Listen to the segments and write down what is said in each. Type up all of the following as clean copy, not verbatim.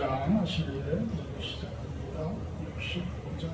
65장 하시기에 시작합니다. 65장.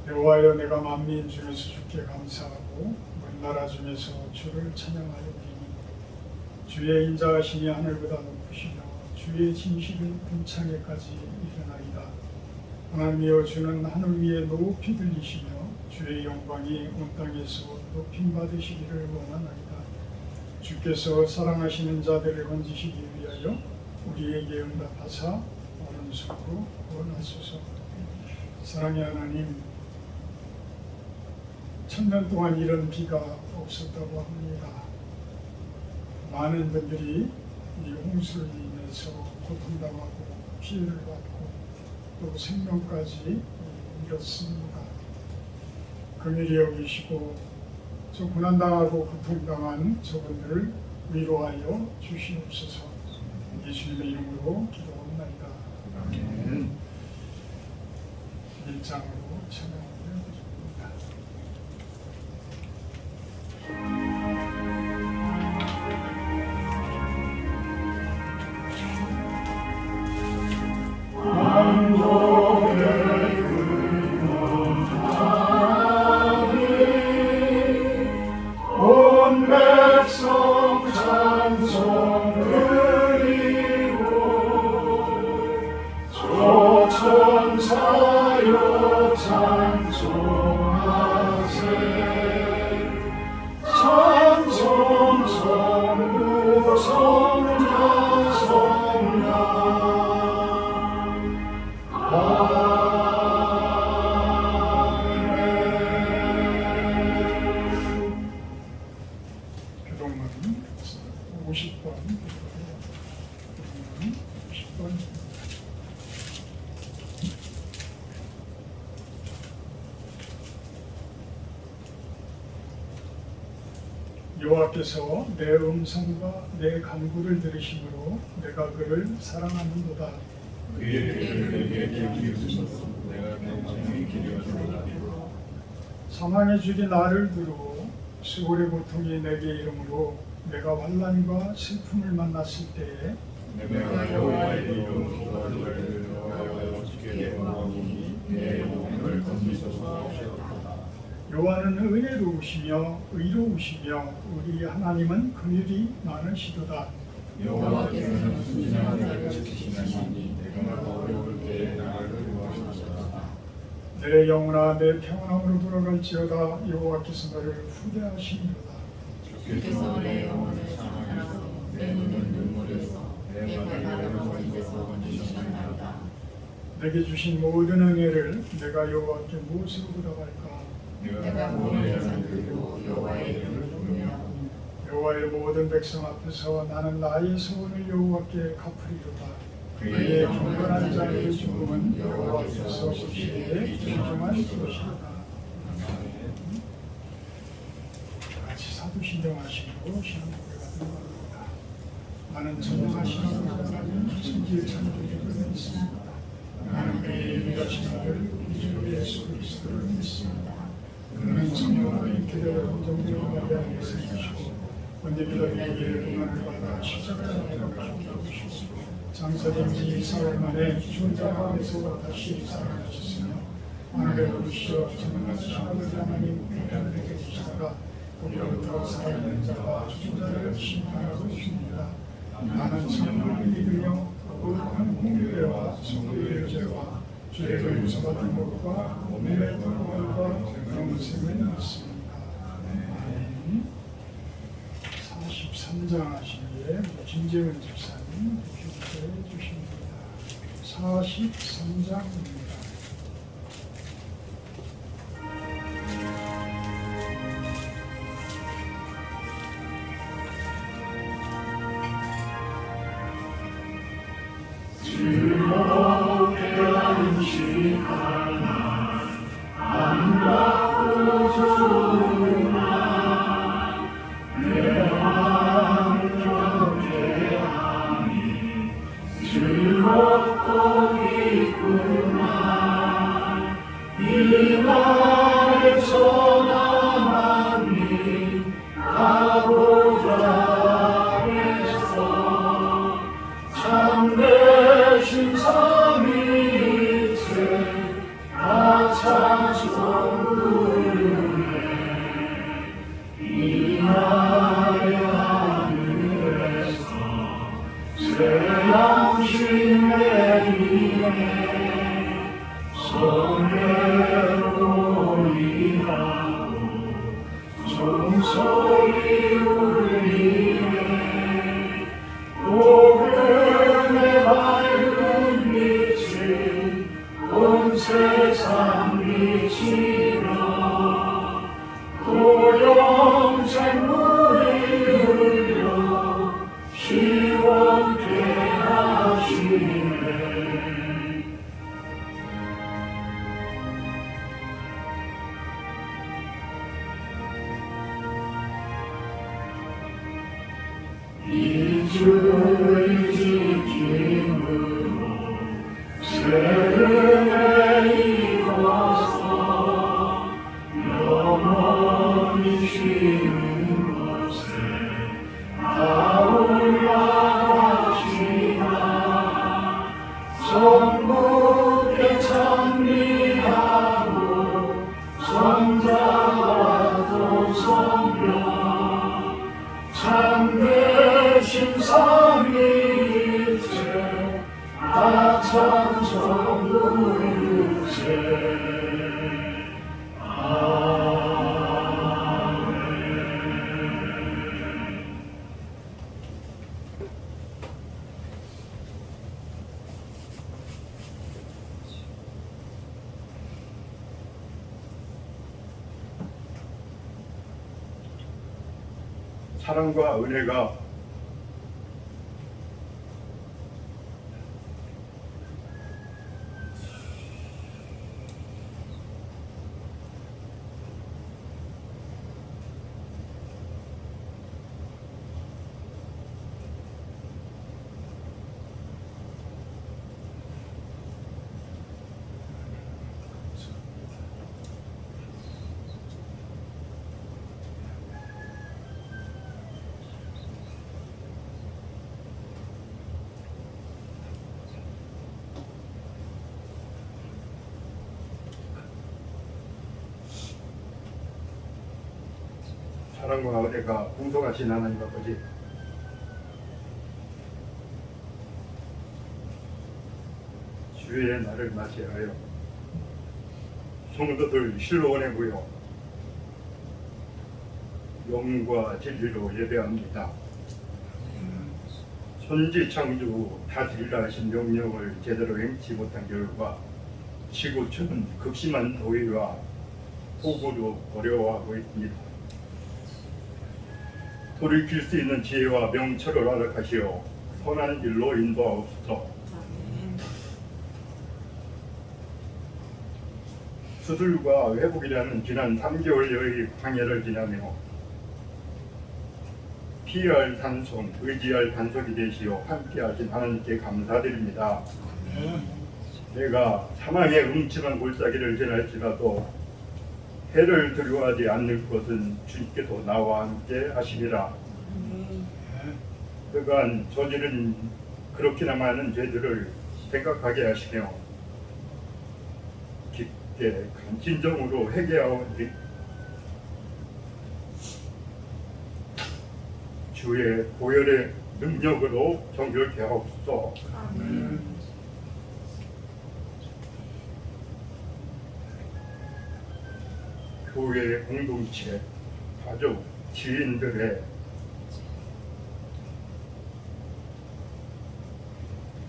여호와여, 내가 만민 중에서 주께 감사하고 먼 나라 중에서 주를 찬양하였으니 주의 인자하심이 하늘보다 높으시며 주의 진실은 궁창에까지 이르나이다. 하나님이여, 주는 하늘 위에 높이 들리시며 주의 영광이 온 땅에서 높임 받으시기를 원하나이다. 주께서 사랑하시는 자들을 건지시기 위하여 우리에게 응답하사 오른손으로 구원하소서. 사랑의 하나님, 1000년 동안 이런 비가 없었다고 합니다. 많은 분들이 이 홍수를 인해서 고통당하고 피해를 받고 또 생명까지 잃었습니다. 긍휼히 여기시고 저 고난당하고 고통당한 저분들을 위로하여 주시옵소서. 예수님의 이름으로 기도합니다. 아멘. 1장으로 찬양하며 드립니다. 온 백성 찬송 드리고 조천사여 찬송하세. 찬송 성부 성자 성령 교동문 50번 50번 여호와께서 내 음성과 내 간구를 들으심으로 내가 그를 사랑하는도다. 그의 귀를 내게 기울이소서. 내가 평생의 길을 걸어가리라. 사망의 줄이 나를 두르고 수고의 고통이 내게 이름으로 내가 환난과 슬픔을 만났을 때에 내가 여호와의 이름으로 기도하기를 여호와여 주께 구하오니 내 영혼을 건지소서 하셨도다. 여호와는 은혜로우시며 의로우시며 우리 하나님은 긍휼이 많으시도다. 여호와께서는 순진한 자를 지키시나니 내가 어려울 때에 나를 구하시도다. 내 영혼아 내 평안함으로 돌아갈지어다. 여호와께서 너를 후대하시리로다. 주께서 내 영혼을 사랑하시고 내 눈은 눈물에서 내 발을 어디에서 건지시나이다. 내게 주신 모든 은혜를 내가 여호와께 무엇으로 보답할까? 내가 몸을 들고 여호와의 이름을 부르며 여호와의 모든 백성 앞에서 나는 나의 소원을 여호와께 갚으리로다. 그의 경건한 자의 죽음은 여호와께서 보시기에 진정하시리로다. 같이 사도 신령하시고 신앙고백가 들어갑니다. 나는 전능하신 하나님 천지의 창조주를 믿습니다. 나는 그의 유일하신 아들 우리 주 예수 그리스도를 믿습니다. 그는 성령으로 인기되어 온전대로 마리아에서 주시고 본디빌라비에게 고난을 받아 십자가에 달려가시고 장사된 지 4일 만에 죽은 자 가운데서 다시 살아나셨으며 하늘에 오르시어 전능하신 아버지 하나님 우편을 내게 주시다가 거기로부터 살아있는 자와 죽은 자를 심판하고 계십니다. 나는 성령을 믿으며 거룩한 공의와 성도의 죄와 죄를 용서받은 것과 몸의 돌아옴과 영생을 믿습니다. 아멘. 43장 하시기에 김재원 집사님 기도해 주십니다. 43장입니다. 즐겁게 안식하나 안 받고 주나 내 마음 경계하니 즐겁고 기쁘나 이 날에서 나만이 가고자 했어. 참되신 삼위일체 다 찬송 부르네. 이 날의 하늘에서 새 양심 내리네. 손대로 일하고 종소리 울리네. 지원케 하시네. 이 주의 지킴으로 세상에 이어서 영원히 쉬는 곳에 다 올라가시나 성부께 찬미하고 성자와도 성령 참되신 삼위일체 다 찬송 부르세. 사랑과 은혜가 사랑과 은혜가 풍성하신 하나님 아버지, 주의 날을 맞이하여 성도들 실로원에 모여 영과 진리로 예배합니다. 천지창조 다스리라 하신 명령을 제대로 행치 못한 결과 지구촌은 극심한 더위와 폭우로 어려워하고 있습니다. 돌이킬 수 있는 지혜와 명철을 허락하시어 선한 길로 인도하옵소서. 수술과 회복이라는 지난 3개월여의 광야를 지나며 피할 산손, 의지할 반석이 되시어 함께하신 하나님께 감사드립니다. 내가 사망의 음침한 골짜기를 지날지라도 해를 두려워하지 않는 것은 주님께서 나와 함께 하시리라. 그간 저지른 그렇게나 많은 죄들을 생각하게 하시며 깊게 진정으로 회개하오니 주의 보혈의 능력으로 정결케 하옵소서. 교회 공동체, 가족, 지인들의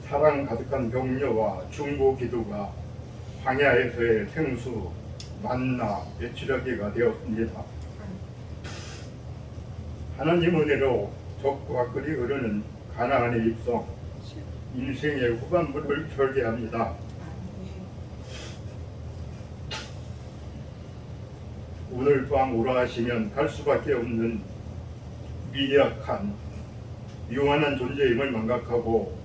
사랑 가득한 격려와 중보 기도가 광야에서의 생수, 만나, 배추려기가 되었습니다. 하나님 은혜로 적과 끓이 흐르는 가나안의 입성, 인생의 후반부를 설계합니다. 오늘 밤 오라 하시면 갈 수밖에 없는 미약한, 유한한 존재임을 망각하고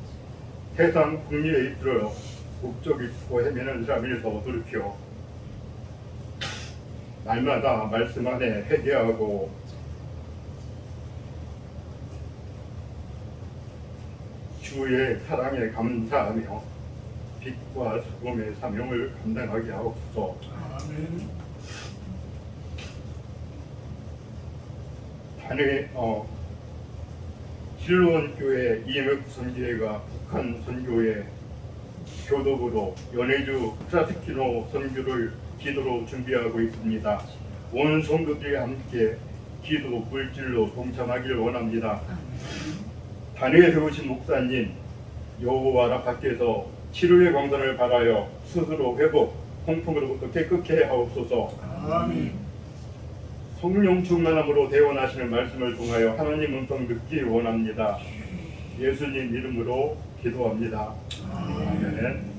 세상 풍미에 이끌어 목적 잃고 헤매는 사람에서 돌이켜 날마다 말씀 안에 회개하고 주의 사랑에 감사하며 빛과 소금의 사명을 감당하게 하옵소서. 아멘. 실로원 교회 이해맥 선교회가 북한 선교회 교독으로 연해주 프라스키노 선교를 기도로 준비하고 있습니다. 온 성도들이 함께 기도 물질로 동참하기를 원합니다. 단회에 세우신 목사님 여호와라 밖에서 치료의 광선을 발하여 스스로 회복, 홍풍으로부터 깨끗게 하옵소서. 아멘. 성령 충만함으로 대원하시는 말씀을 통하여 하나님 음성 듣기 원합니다. 예수님 이름으로 기도합니다. 아멘.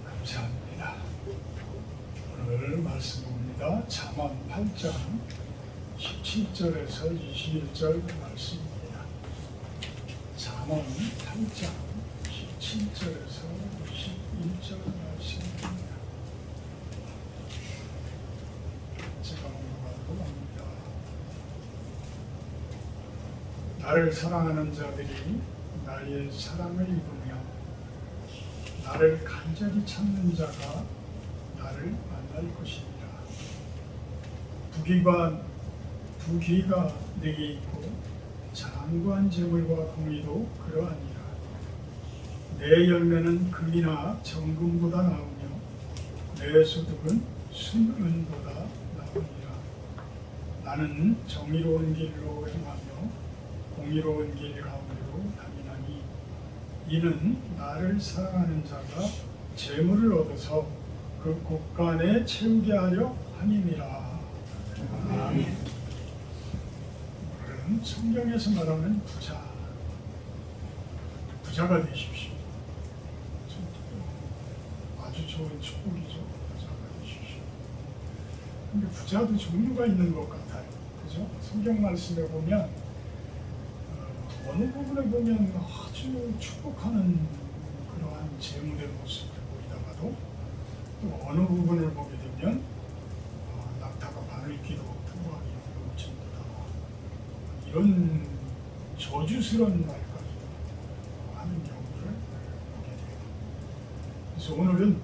감사합니다. 오늘 말씀 봅니다. 잠언 8장 17절에서 21절 말씀입니다. 잠언 8장 17절에서 21절 말씀입니다. 제가 공부하도록 합니다. 나를 사랑하는 자들이 나의 사랑을 입으며 나를 간절히 찾는 자가 나를 만날 것이니라. 두 귀가 내게 있고 장구한 재물과 공의도 그러하니라. 내 열매는 금이나 정금보다 나으며 내 소득은 순은보다 나으니라. 나는 정의로운 길로 행하며 공의로운 길 가운데로 다니나니 이는 나를 사랑하는 자가 재물을 얻어서 그 곳간에 채우게 하려 함이니라. 아멘. 오늘은 성경에서 말하는 부자가 되십시오. 아주 좋은 축복이죠. 부자가 되십시오. 근데 부자도 종류가 있는 것 같아요. 그죠? 성경 말씀에 보면 어느 부분에 보면 아주 축복하는 그러한 재물의 모습을 보이다가도 또 어느 부분을 보게 되면 낙타가 바늘 끼도 풍부하게 넘친다 이런 저주스러운 말까지도 하는 경우를 보게 돼요. 그래서 오늘은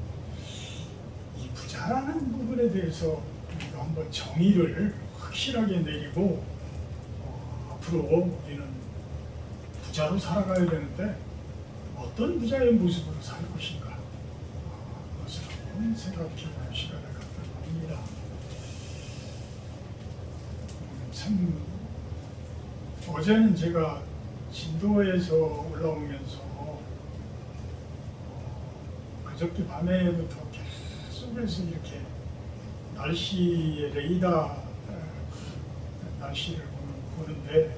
이 부자라는 부분에 대해서 우리가 한번 정의를 확실하게 내리고 앞으로 우리는 부자로 살아가야 되는데 어떤 부자의 모습으로 살 것인가 그것을 한번 생각해보는 시간을 갖도록 합니다. 참 어제는 제가 진도에서 올라오면서 그저께 밤에부터 계속해서 이렇게 날씨의 레이더 날씨를 보는데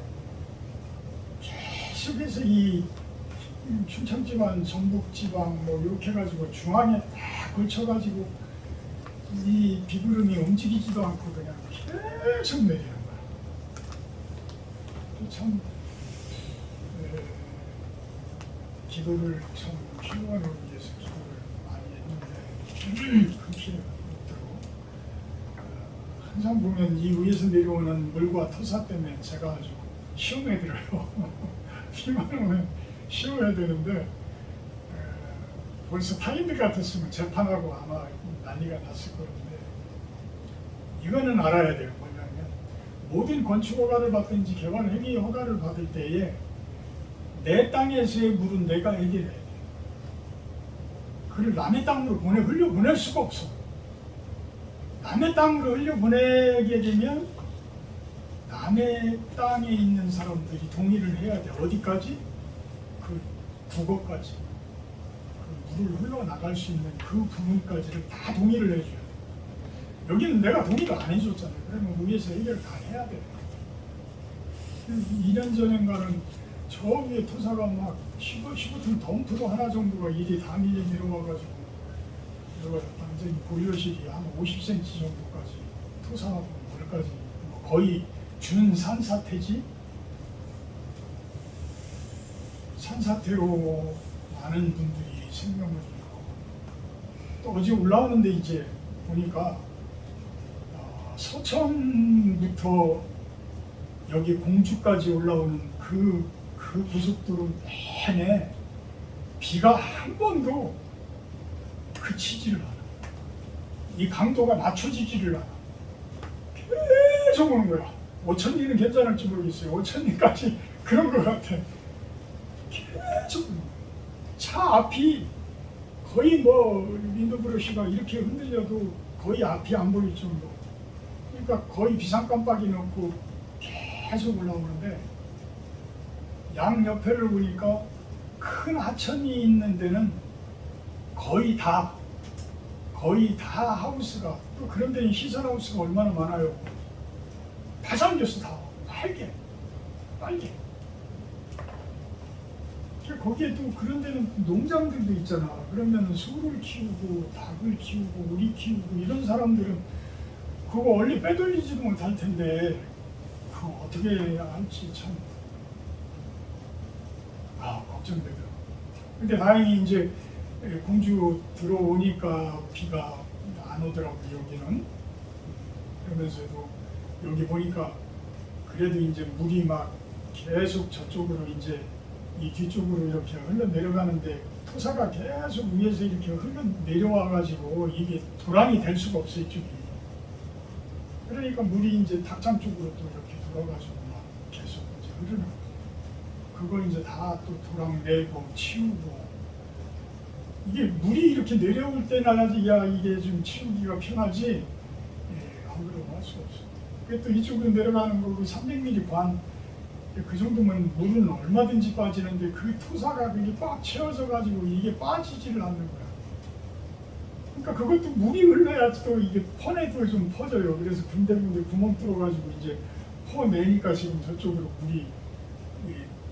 계속해서 이 충청지방, 전북지방 뭐 이렇게 해가지고 중앙에 딱 걸쳐가지고 이 비구름이 움직이지도 않고 그냥 계속 내리는 거야. 참 기도를 참 필요한 위해서 기도를 많이 했는데 그 필요 없도록 항상 보면 이 위에서 내려오는 물과 토사 때문에 제가 아주 시험에 들어요. 비만 오면 쉬어야 되는데 벌써 타인들 같았으면 재판하고 아마 난리가 났을 건데 이거는 알아야 돼요. 뭐냐면 모든 건축 허가를 받든지 개발 행위 허가를 받을 때에 내 땅에서의 물은 내가 해결해야 돼요. 그걸 남의 땅으로 흘려보낼 수가 없어. 남의 땅으로 흘려보내게 되면 남의 땅에 있는 사람들이 동의를 해야 돼. 어디까지? 그 국어까지. 그 물을 흘러나갈 수 있는 그 부분까지를 다 동의를 해줘야 돼. 여기는 내가 동의를 안 해줬잖아요. 그러면 위에서 해결을 다 해야 돼. 2년 전인가는 저 위에 토사가 막 15톤 덤프로 하나 정도가 일이 다 내려와가지고 완전히 보일러실이 한 50cm 정도까지 토사하고 물까지 거의 준 산사태지. 산사태로 많은 분들이 생명을 잃고 또 어제 올라오는데 이제 보니까 서천부터 여기 공주까지 올라오는 그 고속도로 내내 비가 한 번도 그치지를 않아. 이 강도가 낮춰지지를 않아. 계속 오는 거야. 5,000리는 괜찮을지 모르겠어요. 5,000리까지 그런 것 같아. 계속 차 앞이 거의 뭐 윈도브러시가 이렇게 흔들려도 거의 앞이 안 보일 정도. 그러니까 거의 비상깜빡이 넣고 계속 올라오는데 양 옆에를 보니까 큰 하천이 있는 데는 거의 다 거의 다 하우스가, 또 그런 데는 시설 하우스가 얼마나 많아요. 다 잠겼어. 다 빨개. 거기에 또 그런 데는 농장들도 있잖아. 그러면 소를 키우고 닭을 키우고 오리 키우고 이런 사람들은 그거 원래 빼돌리지도 못할 텐데 그거 어떻게 할지 참 걱정되더라고. 근데 다행히 이제 공주 들어오니까 비가 안 오더라고 여기는. 그러면서도 여기 보니까 그래도 이제 물이 막 계속 저쪽으로 이제 이 뒤쪽으로 이렇게 흘러 내려가는데 토사가 계속 위에서 이렇게 흘러 내려와 가지고 이게 도랑이 될 수가 없어 이쪽이. 그러니까 물이 이제 닭장 쪽으로 또 이렇게 돌아가지고 막 계속 이제 흐르는 거죠. 그거 이제 다 또 도랑 내고 치우고. 이게 물이 이렇게 내려올 때나야지 야 이게 좀 치우기가 편하지. 안 그러면 할 수가 없어. 그게 또 이쪽으로 내려가는 거고 300mm 반. 그 정도면 물은 얼마든지 빠지는데 그 토사가 그게 꽉 채워져 가지고 이게 빠지지를 않는 거야. 그러니까 그것도 물이 흘러야지 또 이게 퍼내도 좀 퍼져요. 그래서 군데군데 구멍 뚫어 가지고 이제 퍼내니까 지금 저쪽으로 물이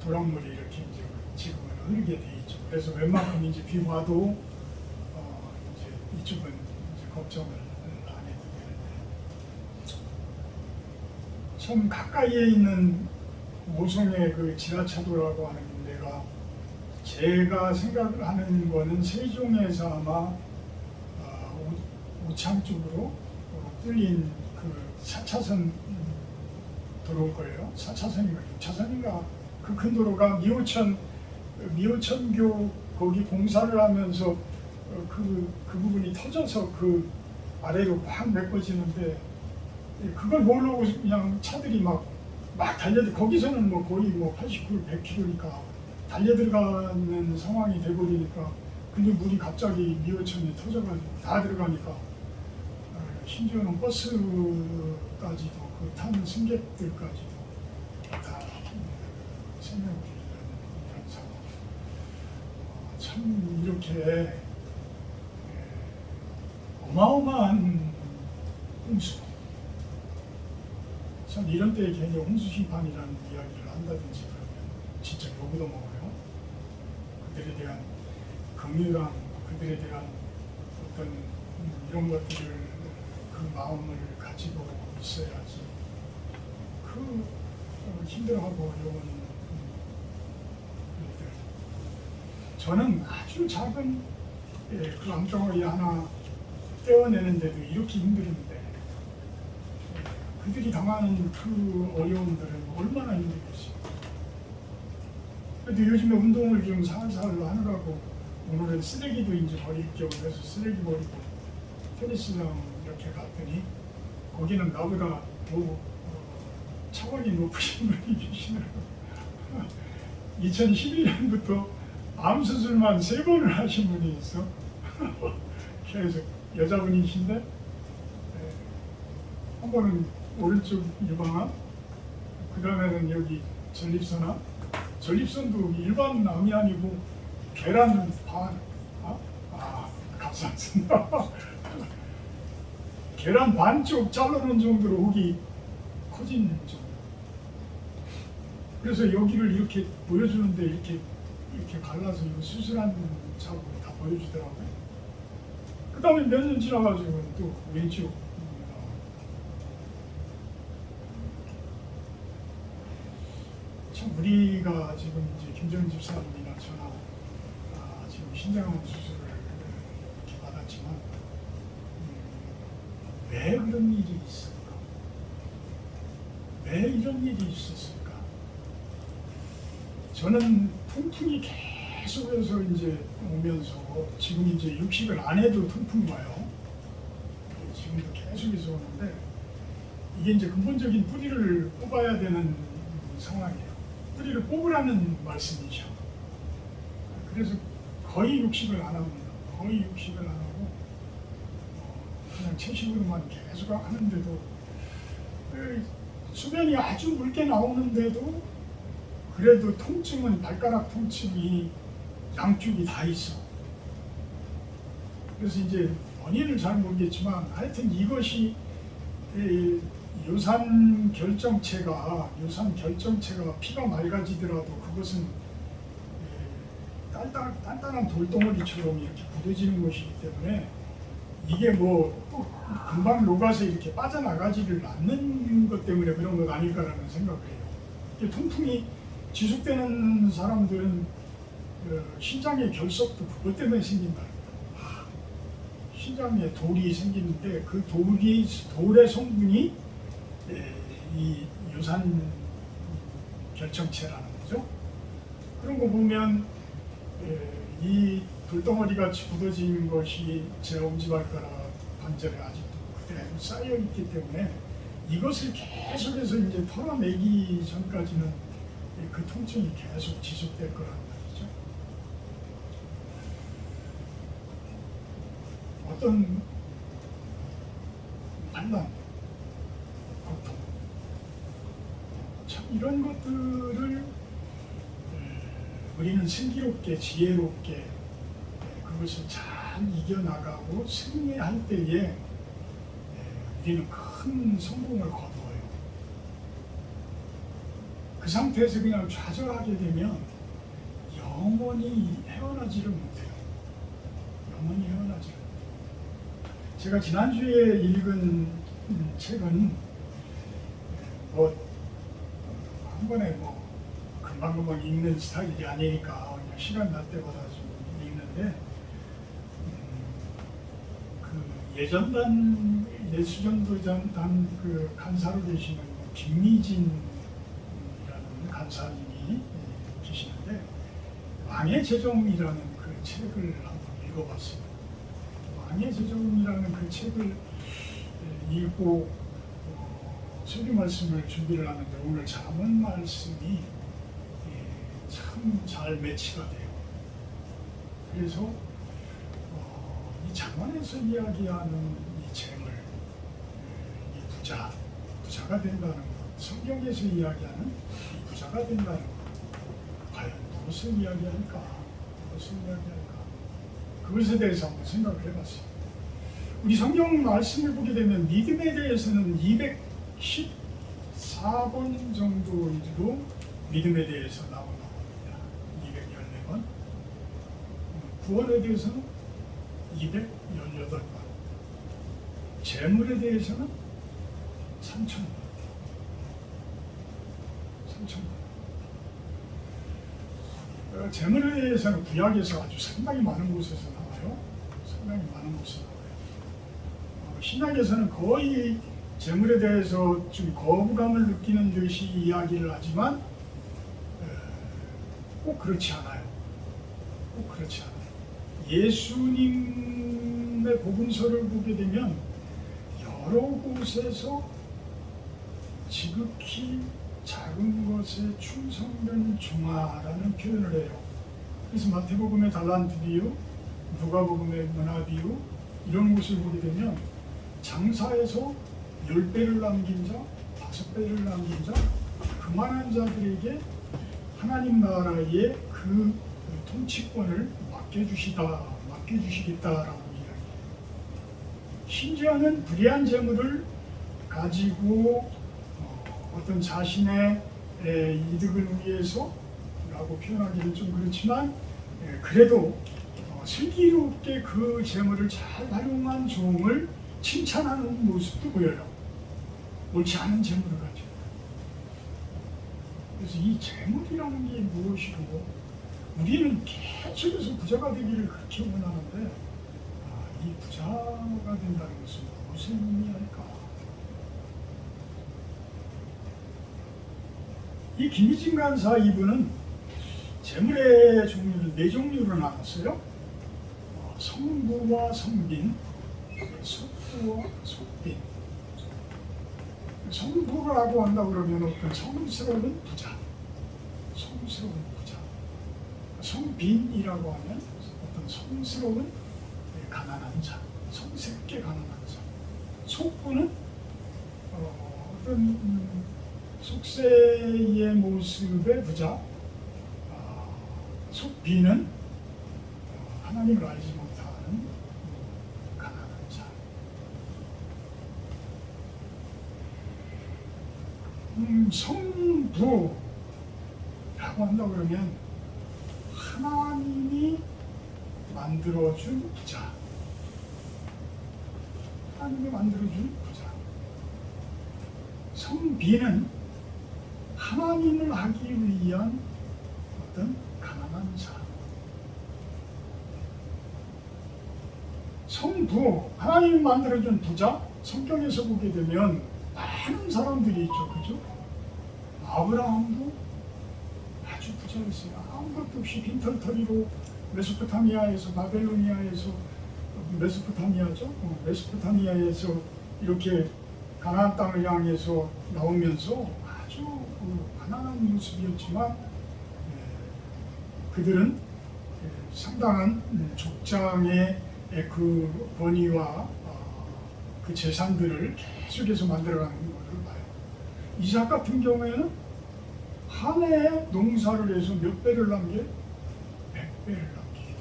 도랑물이 이렇게 이제 지금은 흐르게 돼 있죠. 그래서 웬만큼 이제 비 와도 이제 이쪽은 이제 걱정을 안 해도 되는데 참 가까이에 있는 모성의 그 지하차도라고 하는 데가 제가 생각을 하는 거는 세종에서 아마 오창 쪽으로 뚫린 그 4차선 도로일 거예요. 4차선인가 6차선인가 그 큰 도로가 미호천교 거기 공사를 하면서 그 부분이 터져서 그 아래로 막 메꿔지는데 그걸 모르고 그냥 차들이 막 달려 거기서는 뭐 거의 뭐 80km, 100km니까 달려 들어가는 상황이 돼버리니까 근데 물이 갑자기 미호천이 터져가지고 다 들어가니까 심지어는 버스까지도 그 타는 승객들까지도 다 생명을 잃는 상황. 참 이렇게 어마어마한 홍수. 참 이런 때에 괜히 홍수 심판이라는 이야기를 한다든지 그러면 진짜 욕도 먹어요. 그들에 대한 긍휼함, 그들에 대한 어떤 이런 것들을 그 마음을 가지고 있어야지. 그 힘들어하고 어려운 일들. 저는 아주 작은 그 암덩어리 하나 떼어내는데도 이렇게 힘들은데 그들이 당하는 그 어려움들은 얼마나 힘들겠어요. 그래도 요즘에 운동을 좀 살살 하느라고 오늘은 쓰레기도 이제 버릴 겸 해서 쓰레기 버리고 테니스장 이렇게 갔더니 거기는 나보다 더 차원이 높으신 분이 계시더라고요. 2011년부터 암 수술만 3번을 하신 분이 있어. 계속 여자분이신데 한 번은 오른쪽 유방암, 그 다음에는 여기 전립선암. 전립선도 일반 암이 아니고 계란 반, 감사합니다. 계란 반쪽 잘라놓은 정도로 혹이 커진 정도. 그래서 여기를 이렇게 보여주는데 이렇게 갈라서 이거 수술한 작업을 다 보여주더라고요. 그 다음에 몇 년 지나가지고 또 왼쪽. 참 우리가 지금 이제 김정은 집사님이나 저나 지금 신장암 수술을 이렇게 받았지만 왜 그런 일이 있을까? 왜 이런 일이 있었을까? 저는 통풍이 계속해서 이제 오면서 지금 이제 60을 안 해도 통풍이 와요. 지금도 계속해서 오는데 이게 이제 근본적인 뿌리를 뽑아야 되는 상황이에요. 뿌리를 뽑으라는 말씀이죠. 그래서 거의 60을 안 합니다. 거의 60을 안 하고 그냥 채식으로만 계속 하는데도 수면이 아주 묽게 나오는데도 그래도 통증은 발가락 통증이 양쪽이 다 있어. 그래서 이제 원인을 잘 모르겠지만 하여튼 이것이 유산 결정체가 피가 맑아지더라도 그것은 단단한 돌덩어리처럼 이렇게 굳어지는 것이기 때문에 이게 뭐 또 금방 녹아서 이렇게 빠져나가지를 않는 것 때문에 그런 것 아닐까라는 생각을 해요. 이게 통풍이 지속되는 사람들은 신장의 결석도 그것 때문에 생긴다. 신장에 돌이 생기는데 그 돌의 성분이 이 유산 결정체라는 거죠. 그런 거 보면 이 돌덩어리 같이 굳어진 것이 제 엄지발가락 관절에 아직도 그대로 쌓여 있기 때문에 이것을 계속해서 이제 털어내기 전까지는 그 통증이 계속 지속될 거란 말이죠. 어떤 반란, 고통, 참 이런 것들을 우리는 슬기롭게 지혜롭게 그것을 잘 이겨나가고 승리할 때에 우리는 큰 성공을 거두어요. 그 상태에서 그냥 좌절하게 되면 영원히 헤어나지를 못해요. 영원히 헤어나지를 못해요. 제가 지난주에 읽은 책은 한 번에 금방금방 읽는 스타일이 아니니까 그냥 시간 날 때마다 좀 읽는데 그 예수전도단 그 간사로 계시는 김미진이라는 간사님이 계시는데 왕의 제정이라는 그 책을 한번 읽어봤습니다. 왕의 제정이라는 그 책을 읽고 설교 말씀을 준비를 하는데 오늘 잠언 말씀이 참 잘 매치가 돼요. 그래서 이 잠언에서 이야기하는 이 재물, 이 부자가 된다는 것, 성경에서 이야기하는 이 부자가 된다는 것, 과연 무엇을 이야기할까? 그것에 대해서 한번 생각을 해봤어요. 우리 성경 말씀을 보게 되면 믿음에 대해서는 214번 정도로 믿음에 대해서 나옵니다. 214번. 구원에 대해서는 218번. 재물에 대해서는 3,000번. 재물에 대해서는 구약에서 아주 상당히 많은 곳에서 나와요. 신약에서는 거의 재물에 대해서 좀 거부감을 느끼는 듯이 이야기를 하지만 꼭 그렇지 않아요. 예수님의 복음서를 보게 되면 여러 곳에서 지극히 작은 것에 충성된 종아라는 표현을 해요. 그래서 마태복음의 달란트 비유, 누가복음의 문화 비유 이런 것을 보게 되면 장사에서 10배를 남긴 자, 5배를 남긴 자, 그만한 자들에게 하나님 나라의 그 통치권을 맡겨주시겠다라고 이야기해요. 심지어는 불의한 재물을 가지고 어떤 자신의 이득을 위해서라고 표현하기는 좀 그렇지만 그래도 슬기롭게 그 재물을 잘 활용한 종을 칭찬하는 모습도 보여요. 옳지 않은 재물을 가지고. 그래서 이 재물이라는 게 무엇이고 우리는 계속해서 부자가 되기를 그렇게 원하는데 이 부자가 된다는 것은 무슨 의미할까? 이 김희진 간사 이분은 재물의 종류를 4종류로 나눴어요. 성부와 성빈, 속부와 속빈. 성부라고 한다 그러면 어떤 성스러운 부자, 성빈이라고 하면 어떤 성스러운 가난한 자, 성스럽게 가난한 자. 속부는 어떤 속세의 모습의 부자, 속빈은 하나님을 알지 못하는 가난한 성부라고 한다 그러면 하나님이 만들어준 자, 하나님이 만들어준 부자. 성비는 하나님을 하기 위한 어떤 가난한 자. 성부, 하나님이 만들어준 부자. 성경에서 보게 되면 많은 사람들이 있죠, 그죠? 아브라함도 아주 부자였어요. 아무것도 없이 빈털터리로 메소포타미아에서, 바벨로니아에서, 메소포타미아죠? 메소포타미아에서 이렇게 가나안 땅을 향해서 나오면서 아주 가난한 모습이었지만 그들은 상당한 족장의 그 권위와 그 재산들을 계속해서 만들어가는 것을 봐요. 이삭 같은 경우에는 한 해에 농사를 해서 몇 배를 남겨? 100배를 남기게.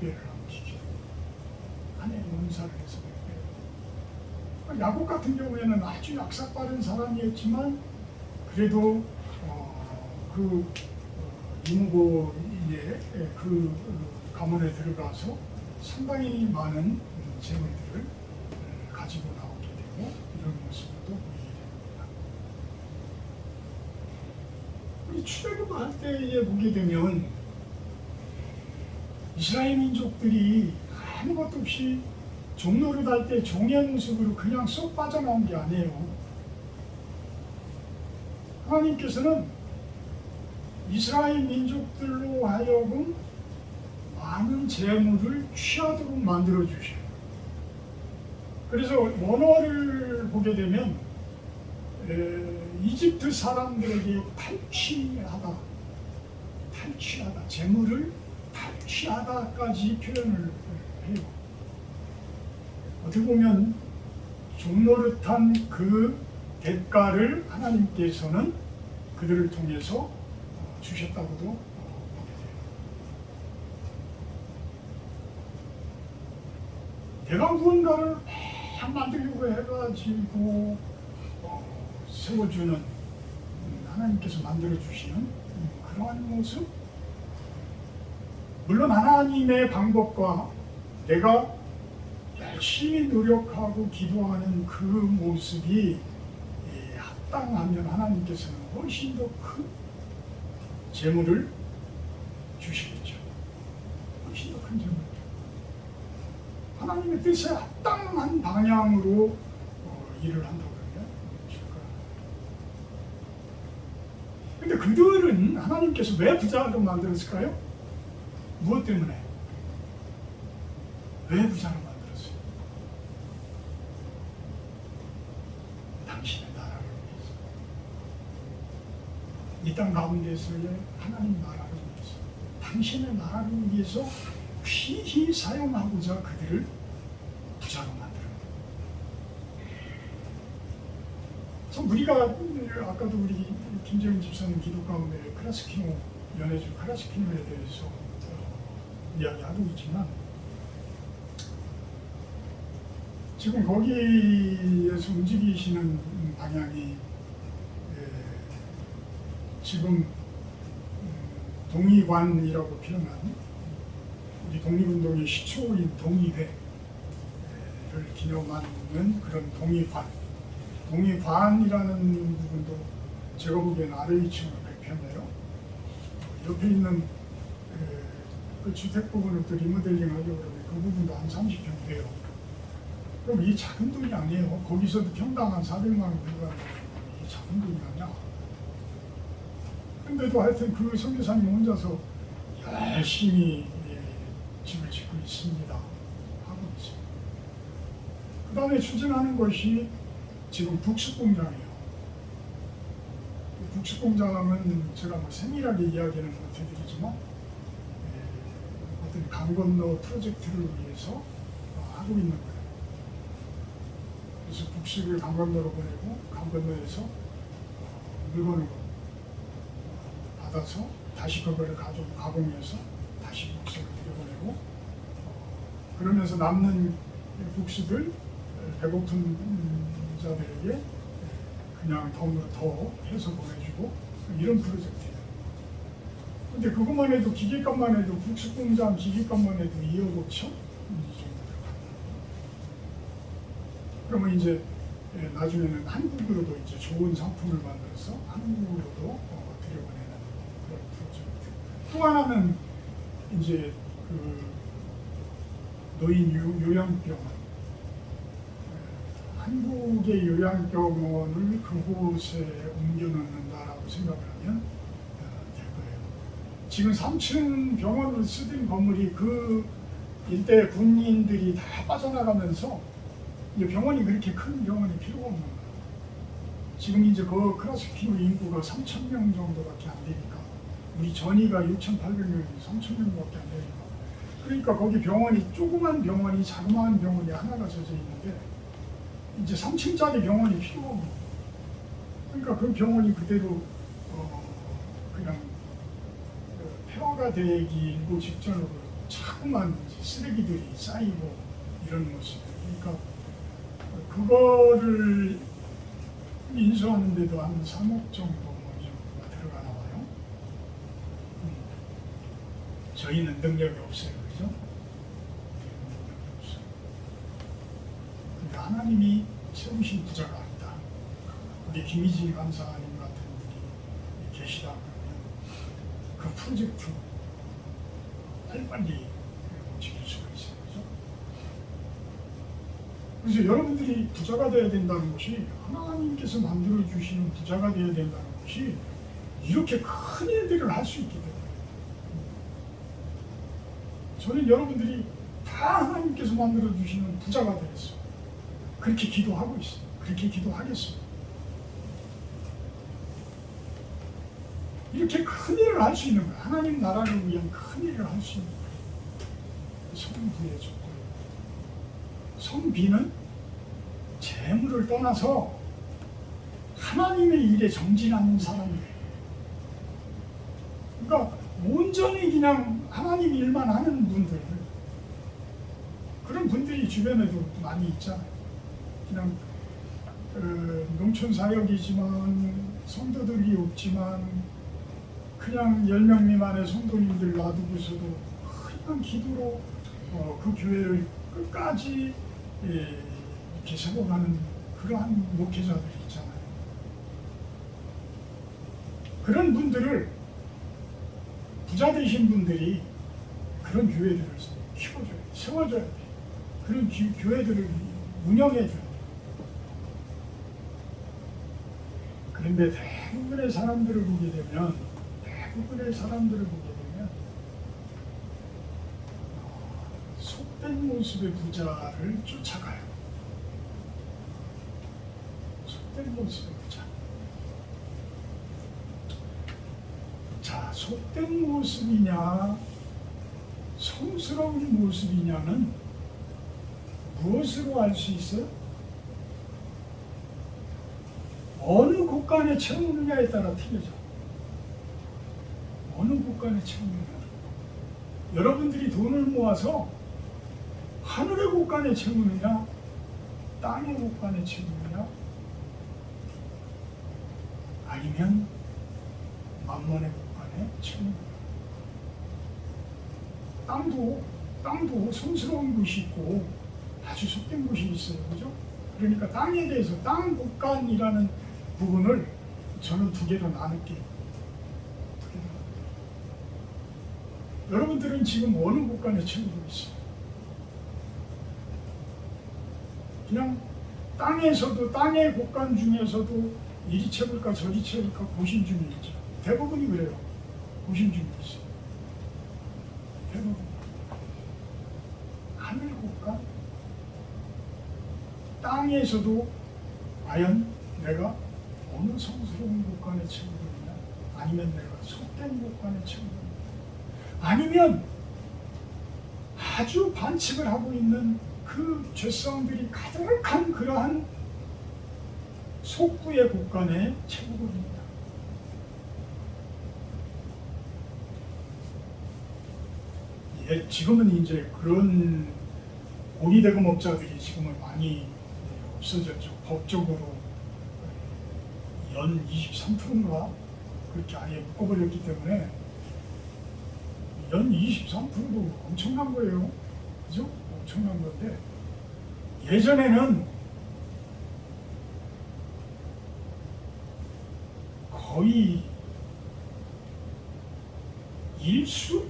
100배를 남기게. 한 해에 농사를 해서 100배. 야곱 같은 경우에는 아주 약삭빠른 사람이었지만 그래도 이무고의 그 가문에 들어가서 상당히 많은 재물들을 가지고 나오게 되고 이런 모습도 보이게 됩니다. 우리 출애굽할 때에 보게 되면 이스라엘 민족들이 아무것도 없이 종노릇 할 때 종의 모습으로 그냥 쏙 빠져나온 게 아니에요. 하나님께서는 이스라엘 민족들로 하여금 많은 재물을 취하도록 만들어 주셔요. 그래서 원어를 보게 되면 이집트 사람들에게 탈취하다, 재물을 탈취하다까지 표현을 해요. 어떻게 보면 종노릇한 그 대가를 하나님께서는 그들을 통해서 주셨다고도 보게 돼요. 대강구원가를 막 만들려고 해가지고 세워주는 하나님께서 만들어주시는 그러한 모습. 물론 하나님의 방법과 내가 열심히 노력하고 기도하는 그 모습이 합당하면 하나님께서는 훨씬 더 큰 재물을 주시겠죠. 훨씬 더 큰 재물. 하나님의 뜻에 합당한 방향으로 일을 한다고 그러면 근데 그들은 하나님께서 왜 부자로 만들었을까요? 무엇 때문에? 왜 부자로 만들었어요? 당신의 나라를 위해서. 이 땅 가운데서의 하나님 나라를 위해서. 당신의 나라를 위해서 귀히 사용하고자 그들을 부자로 만들어. 참 우리가 아까도 우리 김재훈 집사님 기도 가운데 크라스키노 연해주 크라스키노에 대해서 이야기하고 있지만 지금 거기에서 움직이시는 방향이 지금 동의관이라고 표현한 우리 독립운동의 시초인 동의회를 기념하는 그런 동의관이라는 부분도 제가 보기엔 아래위층으로 배편해요. 옆에 있는 그 주택 부분을 또 리모델링 하려고 그러면 그 부분도 한 30평 돼요. 그럼 이 작은 돈이 아니에요. 거기서도 평당 한 400만 원 들어가는 이 작은 돈이 아니야. 근데도 하여튼 그 선교사님 혼자서 열심히 집을 짓고 있습니다. 하고 있어요. 그 다음에 추진하는 것이 지금 북수공장이에요. 북수공장은 제가 뭐 세밀하게 이야기는 못 해드리지만 어떤 강 건너 프로젝트를 위해서 하고 있는 거예요. 그래서 북식을 강 건너로 보내고 강 건너에서 물건을 받아서 다시 그거를 가공해서 다시 북식을 들여보내고 그러면서 남는 북식을 배고픈 자들에게 그냥 덤으로 더 해서 보내주고 이런 프로젝트예요. 근데 그것만 해도 기계값만 해도 국수공장 기계값만 해도 2억 5천 이 정도 들어갑니다. 그러면 이제 나중에는 한국으로도 이제 좋은 상품을 만들어서 한국으로도 들여보내는 그런 프로젝트. 또 하나는 이제 그 노인 요양병원. 한국의 요양병원을 그곳에 옮겨놓는다라고 생각을 하면 될 거예요. 지금 3층 병원을 쓰던 건물이 그 일대 군인들이 다 빠져나가면서 이제 병원이 그렇게 큰 병원이 필요가 없는 거예요. 지금 이제 그 크라스키노 인구가 3,000명 정도밖에 안 되니까 우리 전이가 6,800명이 3,000명밖에 안 되니까 그러니까 거기 병원이 조그만 병원이 자그마한 병원이 하나가 져져 있는데 이제 3층짜리 병원이 필요가 없는 거예요. 그러니까 그 병원이 그대로 그냥 폐허가 되기 일보 직전으로 자꾸만 이제 쓰레기들이 쌓이고 이런 모습. 그러니까 그거를 인수하는데도 한 3억 정도 정도가 들어가나 봐요. 저희는 능력이 없어요, 그죠? 능력이 없어요. 근데 하나님이 세우신 부자가 아니다. 우리 김희진 간사님 같은 분이 계시다 그러면 그 프로젝트 빨리빨리 지킬 수가 있어요, 그죠? 그래서 여러분들이 부자가 되어야 된다는 것이 하나님께서 만들어 주시는 부자가 되어야 된다는 것이 이렇게 큰 일들을 할 수 있기 때문에 저는 여러분들이 다 하나님께서 만들어 주시는 부자가 되겠어요. 그렇게 기도하고 있어요. 그렇게 기도하겠어요. 이렇게 큰 일을 할 수 있는 거예요. 하나님 나라를 위한 큰 일을 할 수 있는 거예요. 성부의 조건. 성비는 재물을 떠나서 하나님의 일에 정진하는 사람이에요. 그러니까 온전히 그냥 하나님 일만 하는 분들, 그런 분들이 주변에도 많이 있잖아요. 그냥 농촌 사역이지만 성도들이 없지만 그냥 10명 미만의 성도님들 놔두고서도 그냥 기도로 그 교회를 끝까지 이렇게 세워가는 그러한 목회자들이 있잖아요. 그런 분들을 부자 되신 분들이 그런 교회들을 키워줘야 돼, 세워줘야 돼. 그런 교회들을 운영해줘야 돼. 그런데 대부분의 사람들을 보게 되면 속된 모습의 부자를 쫓아가요. 속된 모습의 부자. 자, 속된 모습이냐 성스러운 모습이냐는 무엇으로 알 수 있어요? 어느 곳간에 채우느냐에 따라 틀려져. 어느 곳간에 채우느냐. 여러분들이 돈을 모아서 하늘의 곳간에 채우느냐, 땅의 곳간에 채우느냐, 아니면 만mon의 곳간에 채우느냐. 땅도 성스러운 곳이 있고 아주 속된 곳이 있어요, 그죠? 그러니까 땅에 대해서 땅 곳간이라는 부분을 저는 두 개로 나눌게요. 여러분들은 지금 어느 곳간에 채우고 있어요? 그냥 땅에서도 땅의 곳간 중에서도 이리 채울까 저리 채울까 고심 중에 있죠. 대부분이 그래요. 고심 중에 있어요. 대부분. 하늘 곳간, 땅에서도 과연 내가 어느 성스러운 곳간에 채우고 있냐, 아니면 내가 속된 곳간에 채우고 있냐, 아니면 아주 반칙을 하고 있는 그 죄성들이 가득한 그러한 속부의 곳간에 채우고 있느냐. 예, 지금은 이제 그런 고리대금업자들이 지금은 많이 없어졌죠. 법적으로 연 23%인가 그렇게 아예 묶어버렸기 때문에 연 23%도 엄청난 거예요. 그죠? 엄청난 건데 예전에는 거의 일수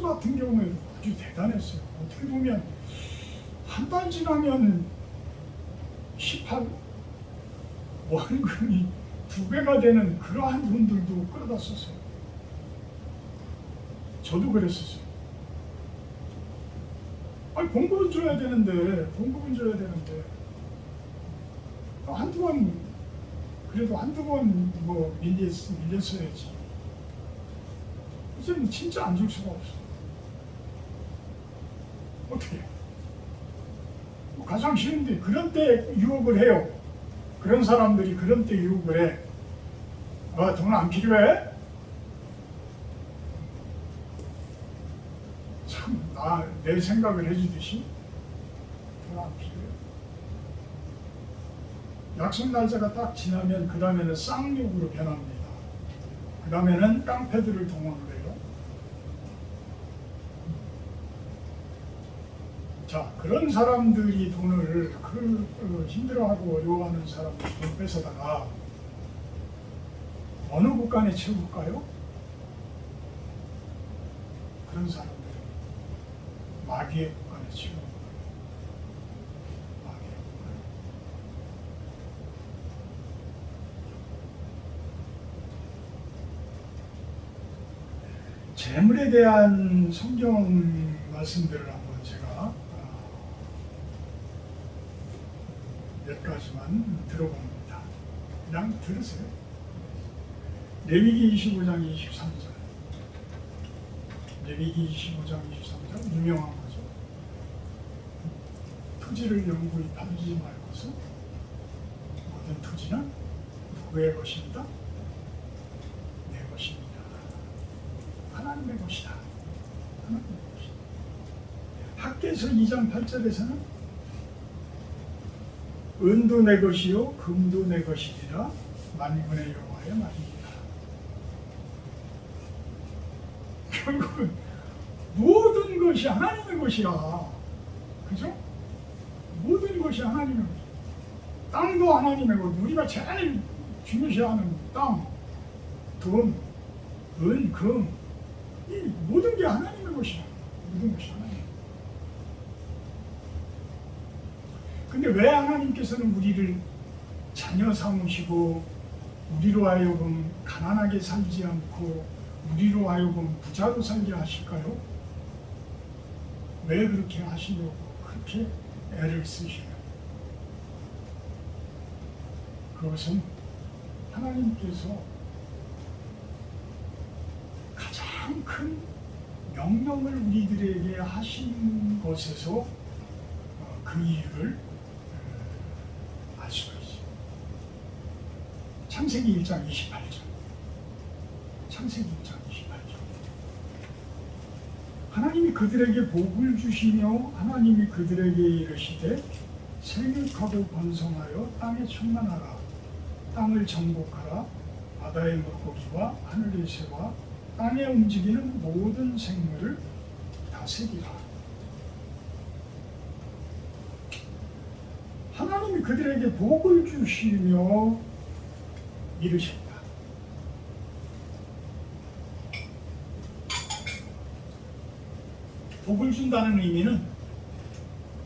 같은 경우에도 아주 대단했어요. 어떻게 보면 한 달 지나면 18 원금이 2배가 되는 그러한 분들도 끌어다 썼어요. 저도 그랬었어요. 아니 봉급은 줘야 되는데 한두 번 그래도 한두 번 뭐 밀렸어야지. 이제는 진짜 안 줄 수가 없어. 어떻게 해요? 뭐 가장 쉬운데 그런 때 유혹을 해요. 그런 사람들이 그런 때 유혹을 해. 돈 안 필요해? 참, 내 생각을 해주듯이 돈 안 필요해. 약속 날짜가 딱 지나면 그 다음에는 쌍욕으로 변합니다. 그 다음에는 깡패들을 동원을 해요. 자, 그런 사람들이 돈을 힘들어하고 어려워하는 사람들 돈 뺏어다가 어느 국간에 채울까요? 그런 사람들은 마귀의 국간에 채우는 거예요. 마귀의 국간. 재물에 대한 성경 말씀들을 한번 제가 몇 가지만 들어봅니다. 그냥 들으세요. 레위기 25장 23절. 레위기 25장 23절 유명한 거죠. 토지를 영구히 팔지 말고서 모든 토지는 누구의 것입니다? 내 것입니다. 하나님의 것이다. 하나님의 것이다. 학개서 2장 8절에서는 은도 내 것이요 금도 내 것이니라 만군의 여호와의 말입니다. 결국은 모든 것이 하나님의 것이야. 그죠? 모든 것이 하나님의 것이야. 땅도 하나님의 것. 우리가 제일 중요시하는 땅, 돈, 은, 금, 이 모든 게 하나님의 것이야. 모든 것이 하나님. 근데 왜 하나님께서는 우리를 자녀 삼으시고 우리로 하여금 가난하게 살지 않고 우리로 하여금 부자로 살게 하실까요? 왜 그렇게 하시려고 그렇게 애를 쓰셔요? 그것은 하나님께서 가장 큰 명령을 우리들에게 하신 것에서 그 이유를 알 수가 있어요. 창세기 1장 28절. 창세기 1장 28절. 하나님이 그들에게 복을 주시며 하나님이 그들에게 이르시되 생육하고 번성하여 땅에 충만하라. 땅을 정복하라. 바다의 물고기와 하늘의 새와 땅에 움직이는 모든 생물을 다스리라. 하나님이 그들에게 복을 주시며 이르신다. 복을 준다는 의미는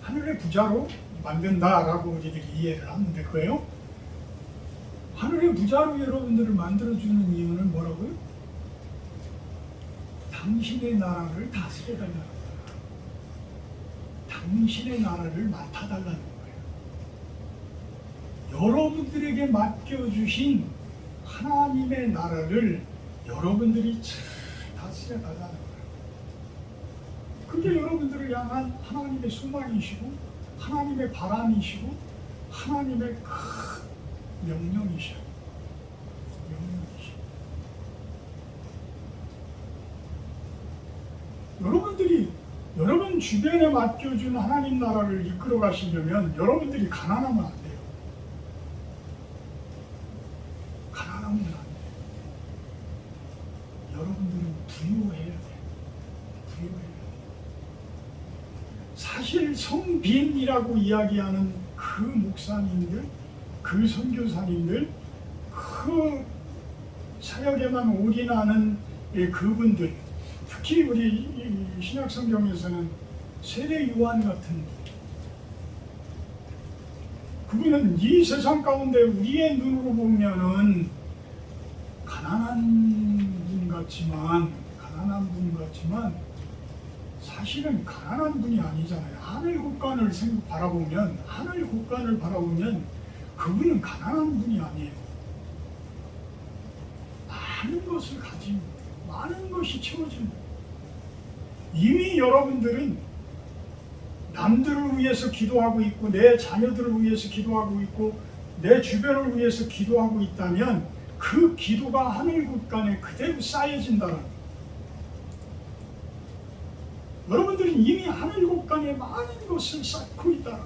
하늘의 부자로 만든다라고 우리들이 이해를 하면 될 거예요. 하늘의 부자로 여러분들을 만들어주는 이유는 뭐라고요? 당신의 나라를 다스려달라는 거예요. 당신의 나라를 맡아달라는 거예요. 여러분들에게 맡겨주신 하나님의 나라를 여러분들이 잘 다스려달라는 거예요. 그게 여러분들을 향한 하나님의 소망이시고 하나님의 바람이시고 하나님의 큰 명령이시오. 여러분들이 여러분 주변에 맡겨준 하나님 나라를 이끌어 가시려면 여러분들이 가난하면 안 돼요. 부유해야 돼. 부유해야 돼. 사실 성빈이라고 이야기하는 그 목사님들, 그 선교사님들, 그 사역에만 올인하는 그분들, 특히 우리 신약 성경에서는 세례 요한 같은 그분은 이 세상 가운데 우리의 눈으로 보면은 가난한 분 같지만 사실은 가난한 분이 아니잖아요. 하늘 곳간을 바라보면 그분은 가난한 분이 아니에요. 많은 것을 가진, 많은 것이 채워진. 이미 여러분들은 남들을 위해서 기도하고 있고, 내 자녀들을 위해서 기도하고 있고, 내 주변을 위해서 기도하고 있다면 그 기도가 하늘 곳간에 그대로 쌓여진다는 거예요. 여러분들은 이미 하늘 곳간에 많은 것을 쌓고 있다.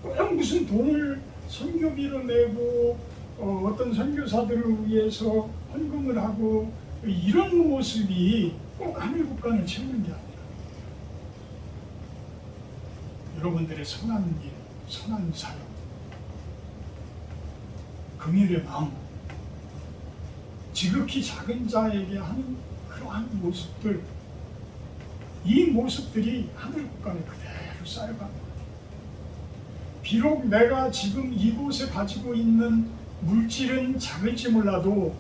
꼭 무슨 돈을 선교비로 내고 어떤 선교사들을 위해서 헌금을 하고 이런 모습이 꼭 하늘 곳간을 채우는 게 아니라 여러분들의 선한 일, 선한 사역, 긍휼의 마음, 지극히 작은 자에게 하는 그러한 모습들, 이 모습들이 하늘 곳간에 그대로 쌓여갑니다. 비록 내가 지금 이곳에 가지고 있는 물질은 작을지 몰라도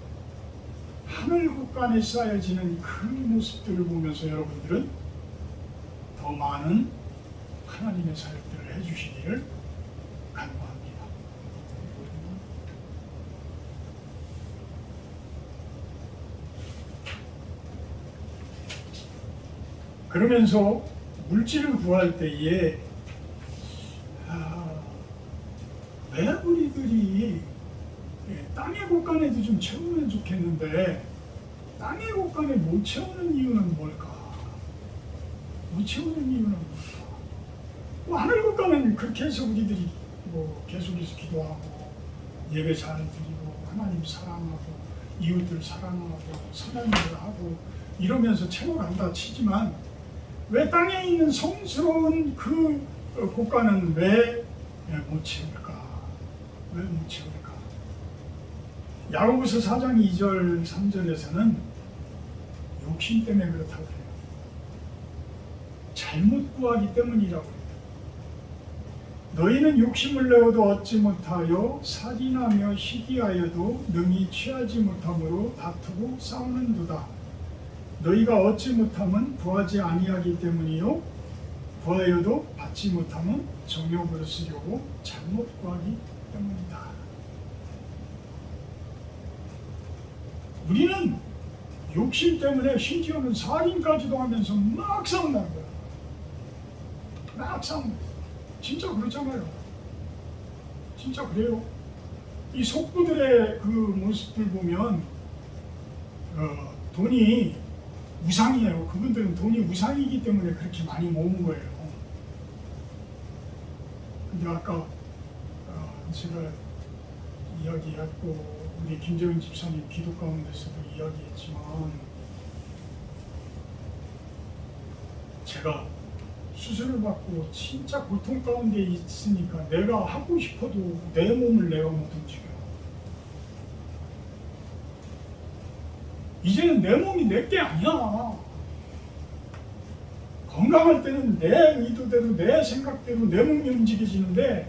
하늘 곳간에 쌓여지는 그 모습들을 보면서 여러분들은 더 많은 하나님의 사역들을 해주시기를 간구합니다. 그러면서 물질을 구할 때에 왜 우리들이 땅의 곳간에도 좀 채우면 좋겠는데 땅의 곳간에 못 채우는 이유는 뭘까? 못 채우는 이유는 뭘까? 하늘 곳간은 그렇게 해서 우리들이 계속해서 기도하고 예배 잘 드리고 하나님 사랑하고 이웃들 사랑하고 선한 일을 하고 이러면서 채워간다 치지만 왜 땅에 있는 성스러운 그 곳간은 왜 못 채울까? 왜 못 채울까? 야고보서 4장 2절 3절에서는 욕심 때문에 그렇다고 해요. 잘못 구하기 때문이라고 해요. 너희는 욕심을 내어도 얻지 못하여 살인하며 시기하여도 능히 취하지 못함으로 다투고 싸우는도다. 너희가 얻지 못함은 구하지 아니하기 때문이요 구하여도 받지 못함은 정욕으로 쓰려고 잘못 구하기 때문이다. 우리는 욕심 때문에 심지어는 살인까지도 하면서 막 싸운다는 거야. 막 싸우는 거야. 진짜 그렇잖아요. 진짜 그래요. 이 속부들의 그 모습들 보면 돈이 우상이에요. 그분들은 돈이 우상이기 때문에 그렇게 많이 모은 거예요. 근데 아까 제가 이야기했고 우리 김재훈 집사님 기도 가운데서도 이야기했지만 제가 수술을 받고 진짜 고통 가운데 있으니까 내가 하고 싶어도 내 몸을 내가 못 움직여. 이제는 내 몸이 내 게 아니야. 건강할 때는 내 의도대로 내 생각대로 내 몸이 움직여지는데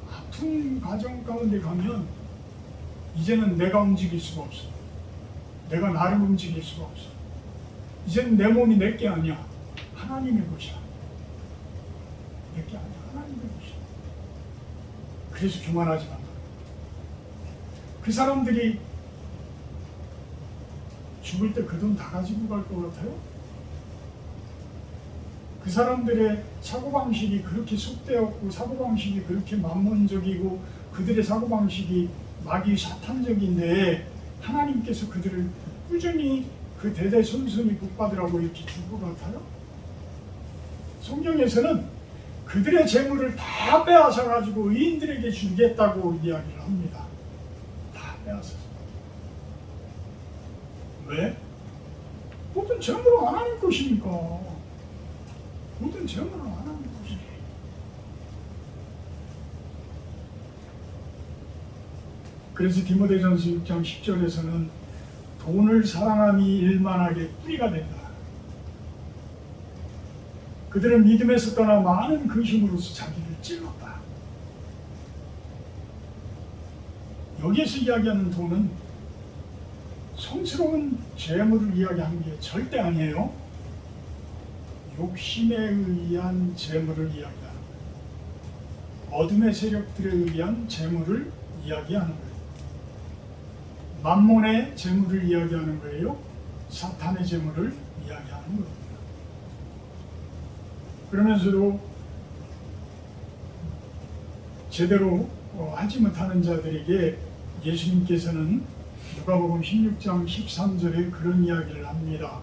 아픈 과정 가운데 가면 이제는 내가 움직일 수가 없어. 내가 나를 움직일 수가 없어. 이제는 내 몸이 내 게 아니야. 하나님의 것이야. 내 게 아니야. 하나님의 것이야. 그래서 교만하지 마. 그 사람들이 죽을 때 그 돈 다 가지고 갈 것 같아요? 그 사람들의 사고방식이 그렇게 속되었고 사고방식이 그렇게 만몬적이고 그들의 사고방식이 마귀 사탄적인데 하나님께서 그들을 꾸준히 그 대대손손이 복받으라고 이렇게 줄 것 같아요? 성경에서는 그들의 재물을 다 빼앗아가지고 의인들에게 주겠다고 이야기를 합니다. 다 빼앗았어. 왜? 모든 재물은 하나님 것이니까. 모든 재물은 하나님 것이니까. 그래서 디모데전서 6장 10절에서는 돈을 사랑함이 일만하게 뿌리가 된다. 그들은 믿음에서 떠나 많은 근심으로서 자기를 찔렀다. 여기에서 이야기하는 돈은 성스러운 재물을 이야기하는 게 절대 아니에요. 욕심에 의한 재물을 이야기하는 거예요. 어둠의 세력들에 의한 재물을 이야기하는 거예요. 만몬의 재물을 이야기하는 거예요. 사탄의 재물을 이야기하는 겁니다. 그러면서도 제대로 하지 못하는 자들에게 예수님께서는 누가복음 16장 13절에 그런 이야기를 합니다.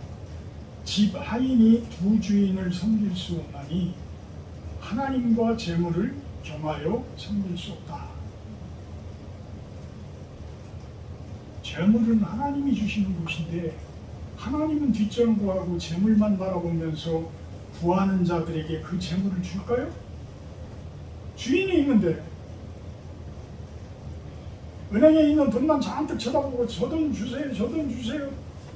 집 하인이 두 주인을 섬길 수 없나니 하나님과 재물을 겸하여 섬길 수 없다. 재물은 하나님이 주시는 것인데 하나님은 뒷전구하고 재물만 바라보면서 구하는 자들에게 그 재물을 줄까요? 주인이 있는데 은행에 있는 돈만 잔뜩 쳐다보고 저 돈 주세요, 저 돈 주세요,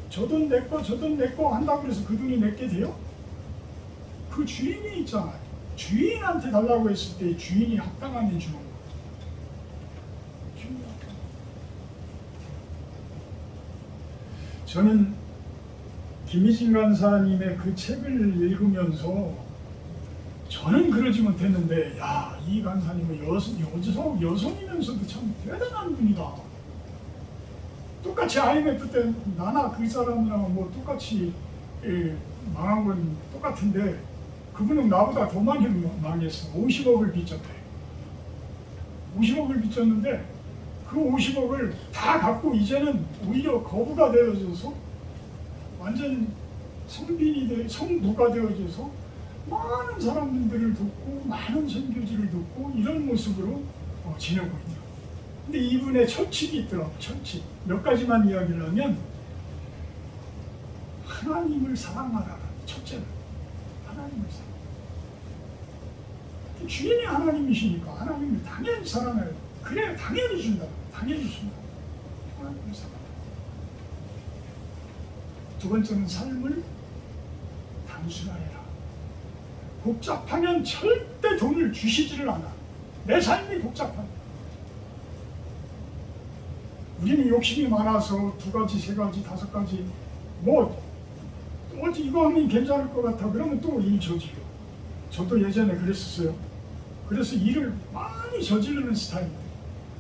저 돈 내꺼, 저 돈 내꺼 한다고 해서 그 돈이 내게 돼요? 그 주인이 있잖아요. 주인한테 달라고 했을 때 주인이 합당하면 주는 거예요. 저는 김희진 간사님의 그 책을 읽으면서 저는 그러지 못했는데 야, 이 간사님은 여성이면서도 참 대단한 분이다. 똑같이 IMF 때 나나 그 사람이랑 뭐 똑같이 망한 건 똑같은데 그분은 나보다 더 많이 망했어. 50억을 빚졌대. 50억을 빚졌는데 그 50억을 다 갖고 이제는 오히려 거부가 되어져서 완전 성부가 되어져서 많은 사람들을 돕고 많은 선교지를 돕고 이런 모습으로 지내고 있죠. 근데 이분의 철칙이 있더라고요. 철칙. 몇 가지만 이야기를 하면 하나님을 사랑하라. 첫째는 하나님을 사랑하라. 주인이 하나님이시니까 하나님을 당연히 사랑해요. 그래야 당연히 준다. 당연히 준다. 하나님을 사랑하라. 두 번째는 삶을 단순화해라. 복잡하면 절대 돈을 주시지를 않아. 내 삶이 복잡하다. 우리는 욕심이 많아서 두 가지, 세 가지, 다섯 가지 어디 이거 하면 괜찮을 것 같아. 그러면 또 일 저질러. 저도 예전에 그랬었어요. 그래서 일을 많이 저지르는 스타일들.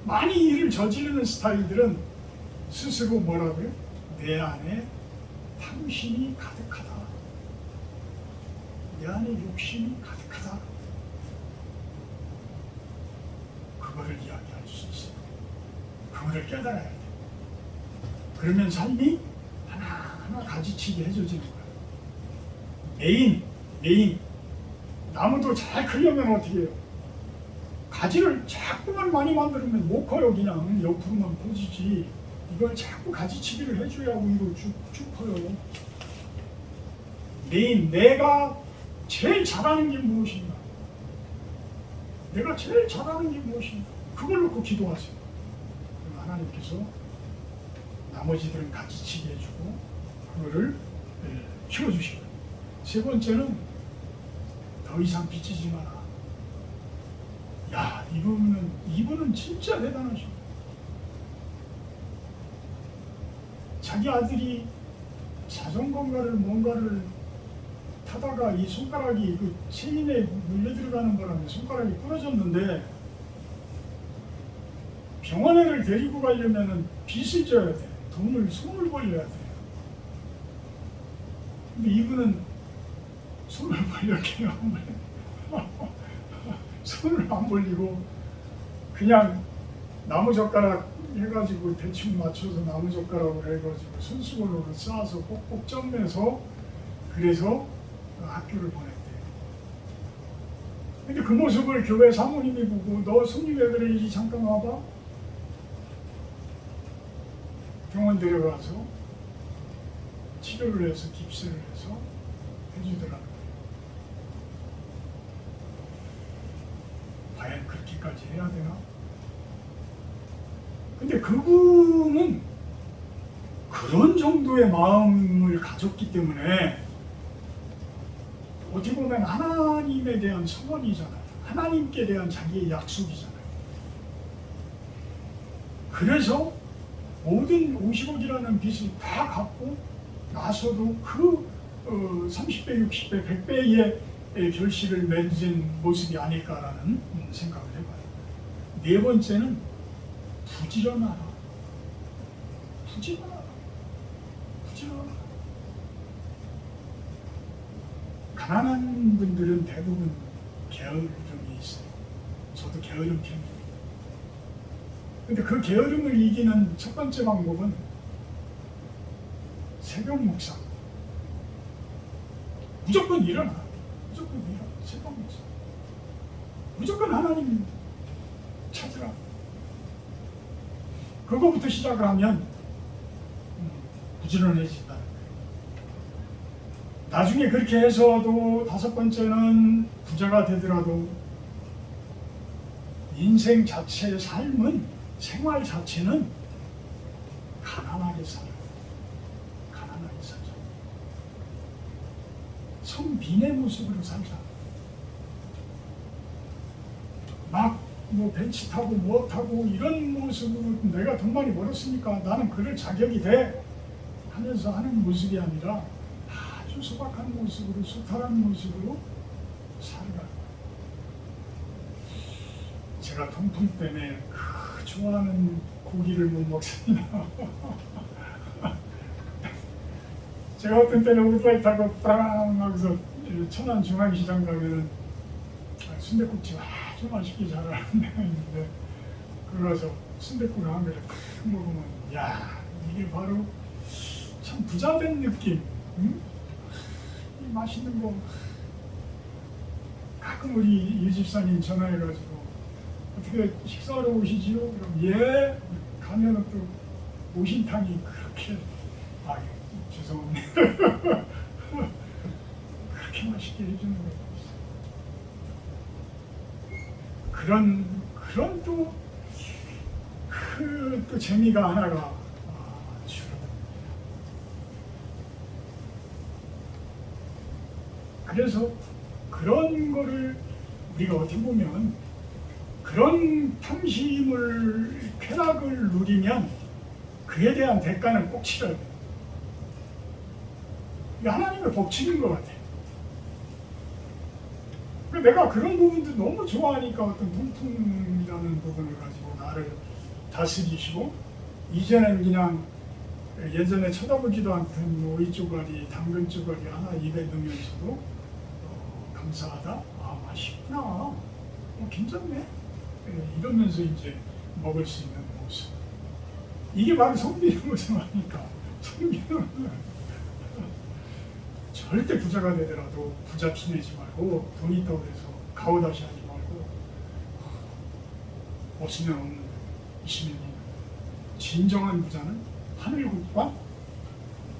많이 일을 저지르는 스타일들은 스스로 뭐라고요? 내 안에 탐심이 가득하다. 내 안에 욕심이 가득하다. 그거를 이야기할 수 있어요. 그거를 깨달아야 돼. 그러면 삶이 하나하나 가지치게 해줘지는 거예요. 메인. 나무도 잘 크려면 어떻게 해요? 가지를 자꾸만 많이 만들면 못 커요. 그냥 옆으로만 퍼지지. 이걸 자꾸 가지치기를 해줘야 위로 쭉 커요. 내가 제일 잘하는 게 무엇인가? 내가 제일 잘하는 게 무엇인가? 그걸 놓고 기도하세요. 그럼 하나님께서 나머지들은 가지치게 해주고 그거를 키워주시고. 세 번째는 더 이상 빚지지 마라. 야, 이분은 진짜 대단하셔. 자기 아들이 자전거인가를 뭔가를 타다가 이 손가락이 그 체인에 물려 들어가는 바람에 손가락이 부러졌는데 병원에를 데리고 가려면 빚을 져야 돼. 손을 벌려야 돼. 근데 이분은 손을 벌렸기는 안 벌려. 손을 안 벌리고 그냥 나무젓가락 해가지고 대충 맞춰서 나무젓가락으로 해가지고 손수건으로 싸서 꼭꼭 쪄매서 그래서 학교를 보냈대요. 근데 그 모습을 교회 사모님이 보고 너 손님 왜 그래? 이리 잠깐 와봐. 병원 데려가서 치료를 해서 깁스를 해서 해주더라고요. 과연 그렇게까지 해야 되나? 근데 그분은 그런 정도의 마음을 가졌기 때문에 어떻게 보면 하나님에 대한 서원이잖아요. 하나님께 대한 자기의 약속이잖아요. 그래서 모든 50억이라는 빚을 다 갚고 나서도 그 30배, 60배, 100배의 결실을 맺은 모습이 아닐까라는 생각을 해봐요. 네 번째는 부지런하라. 부지런하라. 부지런하라. 가난한 분들은 대부분 게으름이 있어요. 저도 게으름 편입니다. 근데 그 게으름을 이기는 첫 번째 방법은 새벽 묵상. 무조건 일어나. 무조건 일어나. 새벽 묵상. 무조건 하나님 찾으라. 그거부터 시작을 하면 부지런해진다는 거예요. 나중에 그렇게 해서도 다섯 번째는 부자가 되더라도 인생 자체의 삶은 생활 자체는 가난하게 살아요. 가난하게 살자. 성빈의 모습으로 살자. 막 뭐 벤치 타고 뭐 타고 이런 모습으로 내가 돈 많이 벌었으니까 나는 그럴 자격이 돼 하면서 하는 모습이 아니라 아주 소박한 모습으로 소탈한 모습으로 살아가는 거예요. 제가 통풍 때문에 좋아하는 고기를 못 먹습니다. 제가 어떤 때는 오토바이 타고 빵 하고서 천안 중앙시장 가면은 순댓국집 아주 맛있게 잘하는 데가 있는데 그러서 순댓국을 한 그릇 탁 먹으면 야 이게 바로 참 부자된 느낌. 응? 이 맛있는 거 가끔 우리 유 집사님 전화해가지고 어떻게 식사하러 오시지요? 그럼 예. 가면은 또 오신탕이 그렇게 죄송합니다. 그렇게 맛있게 해주는 거예요. 그런 또 재미가 하나가 줄어듭니다. 그래서 그런 거를 우리가 어떻게 보면 그런 탐심을 쾌락을 누리면 그에 대한 대가는 꼭 치러야 돼요. 하나님의 법칙인 것 같아요. 내가 그런 부분도 너무 좋아하니까 어떤 통풍이라는 부분을 가지고 나를 다스리시고 이제는 그냥 예전에 쳐다보지도 않던 오이 쪼가리, 당근 쪼가리 하나 입에 넣으면서도 감사하다. 아 맛있구나. 괜찮네. 이러면서 이제 먹을 수 있는 모습. 이게 바로 성빈의 모습 아닙니까? 성빈은 절대 부자가 되더라도 부자 티내지 말고 돈 있다고 해서 가오다시 하지 말고 없으면 없는 데 있으면 있는 데. 진정한 부자는 하늘국과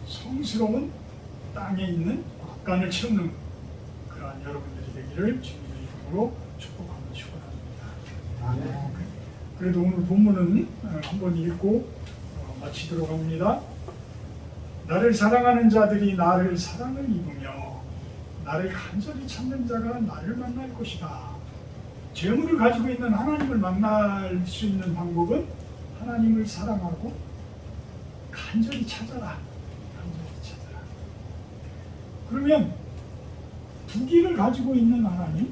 성스러운 땅에 있는 국간을 채우는 그러한 여러분들이 되기를 주님의 이름으로 축복하며 축원합니다. 그래도 오늘 본문은 한번 읽고 마치도록 합니다. 나를 사랑하는 자들이 나를 사랑을 입으며 나를 간절히 찾는 자가 나를 만날 것이다. 재물을 가지고 있는 하나님을 만날 수 있는 방법은 하나님을 사랑하고 간절히 찾아라. 간절히 찾아라. 그러면 부귀를 가지고 있는 하나님,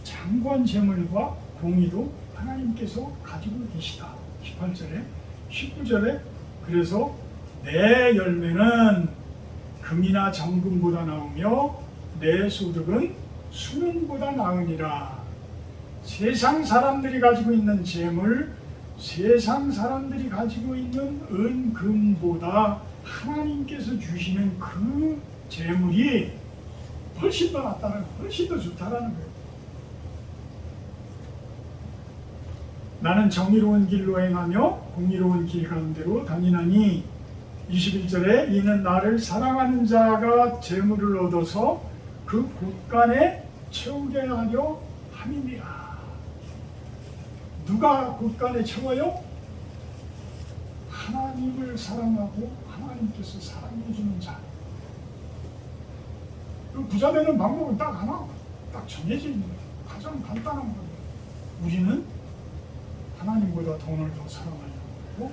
장관 재물과 공의도 하나님께서 가지고 계시다. 18절에 19절에 그래서 내 열매는 금이나 정금보다 나으며 내 소득은 수면보다 나으니라. 세상 사람들이 가지고 있는 재물, 세상 사람들이 가지고 있는 은, 금보다 하나님께서 주시는 그 재물이 훨씬 더 낫다는, 훨씬 더 좋다라는 거예요. 나는 정의로운 길로 행하며 공의로운 길 가운데로 다니나니 21절에 이는 나를 사랑하는 자가 재물을 얻어서 그 곳간에 채우게 하려 함이니라. 누가 곳간에 채워요? 하나님을 사랑하고 하나님께서 사랑해 주는 자. 그 부자 되는 방법은 딱 하나, 딱 정해져 있는 거예요. 가장 간단한 거예요. 우리는 하나님보다 돈을 더 사랑하려고 하고,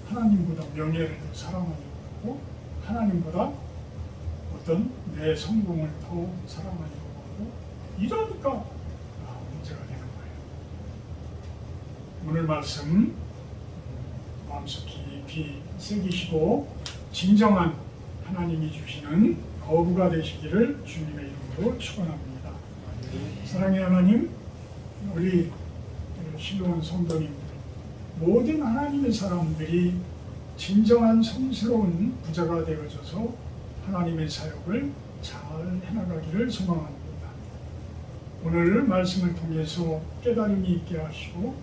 하나님보다 명예를 더 사랑하려고 하고, 하나님보다 어떤 내 성공을 더 사랑하려고 하고, 이러니까 문제가 되는 거예요. 오늘 말씀 마음속 깊이 새기시고 진정한 하나님이 주시는 거부가 되시기를 주님의 이름으로 축원합니다. 사랑의 하나님, 우리 신도원 성도님들, 모든 하나님의 사람들이 진정한 성스러운 부자가 되어져서 하나님의 사역을 잘 해나가기를 소망합니다. 오늘 말씀을 통해서 깨달음이 있게 하시고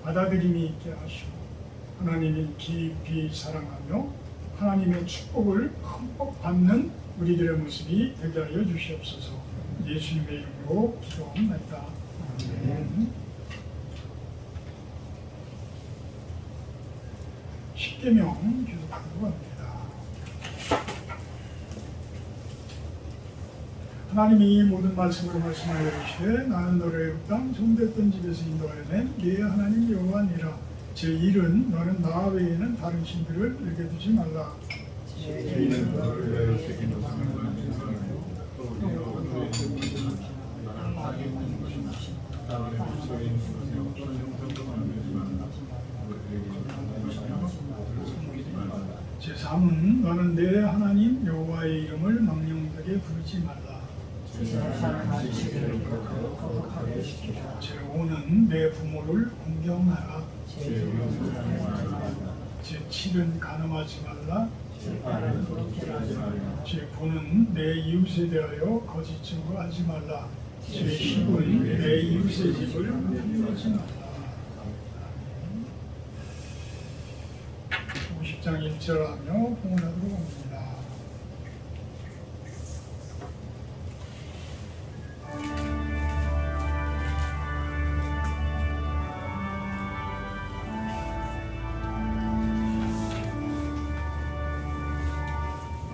받아들임이 있게 하시고 하나님이 깊이 사랑하며 하나님의 축복을 흠뻑 받는 우리들의 모습이 되게 하여 주시옵소서. 예수님의 이름으로 기도합니다. 아멘. 십계명 교독하도록 합니다. 하나님이 이 모든 말씀으로 말씀하여 이르시되 나는 너를 애굽 땅 종됐던 집에서 인도하여 낸 네 하나님 여호와니라. 제1은 너는 나 외에는 다른 신들을 내게 두지 말라. 제3은 너는 내 하나님 여호와의 이름을 망령되게 부르지 말라. 제5는 내 부모를 공경하라. 제7은 간음하지 말라. 제9는 내 이웃에 대하여 거짓 증거하지 말라. 제10은 내 이웃의 집을 탐내지 말라. 50장 1절하며 공헌하도록 합니다.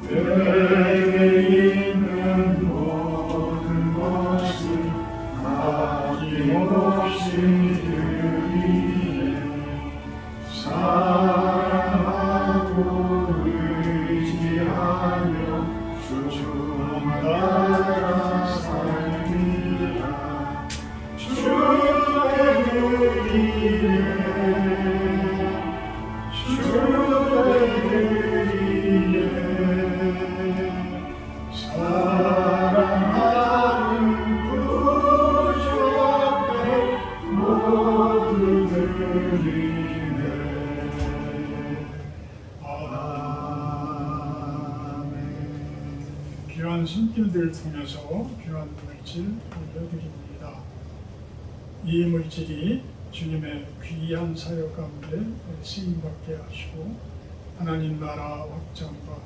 내게 있는 모든 것을 아낌없이 드리네. 사랑하고 의지하며 주만 따라 살리라. 주께 드리네. 주께 드리네. 사랑하는 구주 앞에 모두 드리네. 아멘. 귀한 손길들을 통해서 귀한 물질 올려드립니다. 이 물질이 주님의 귀한 사역 가운데 쓰임받게 하시고 하나님 나라 확장과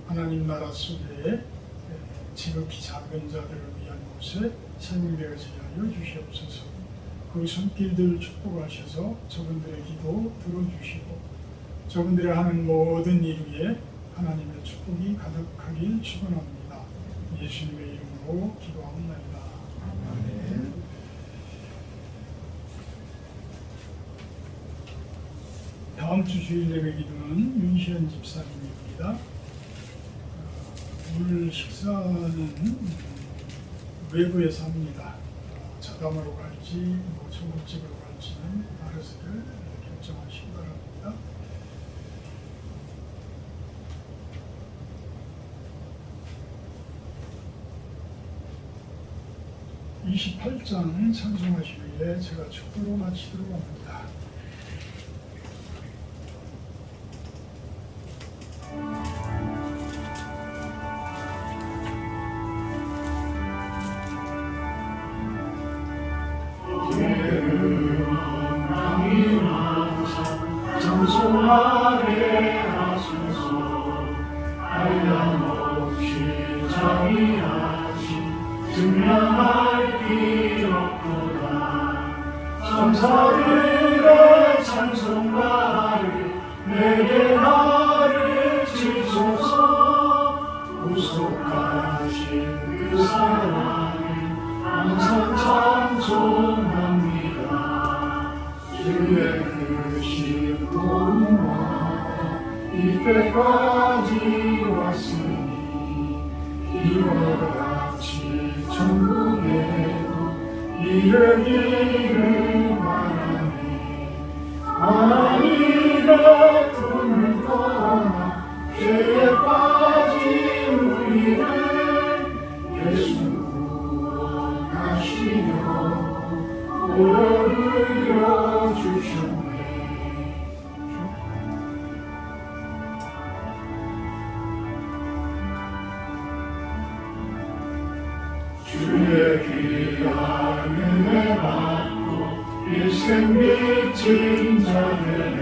하나님 나라 속에 지극히 작은 자들을 위한 곳에 사용되어지게 하여 주시옵소서. 그 손길들 축복하셔서 저분들의 기도 들어주시고 저분들이 하는 모든 일 위에 하나님의 축복이 가득하길 축원합니다. 예수님의 이름으로 기도합니다. 아멘. 다음 주 주일 예배 기도는 윤시현 집사님입니다. 오늘 식사는 외부에서 합니다. 자담으로 갈지 중국집으로 갈지는 알아서들 결정하시기 바랍니다. (28장) 찬송하시기에 제가 축도로 마치도록 합니다. 내 감사드려 찬송가를 내게 가르치소서. 구속하신 그 사랑 항상 찬송합니다. 주의 크신 도움과 이때까지 왔으니 이와 같이 천국에도 이르기를 바라네. 하나님의 품을 떠나 죄에 빠진 우리를 예수 구원하시려 오르려 주셨네. 주의 귀한 은혜 받고 일생 미친 자들의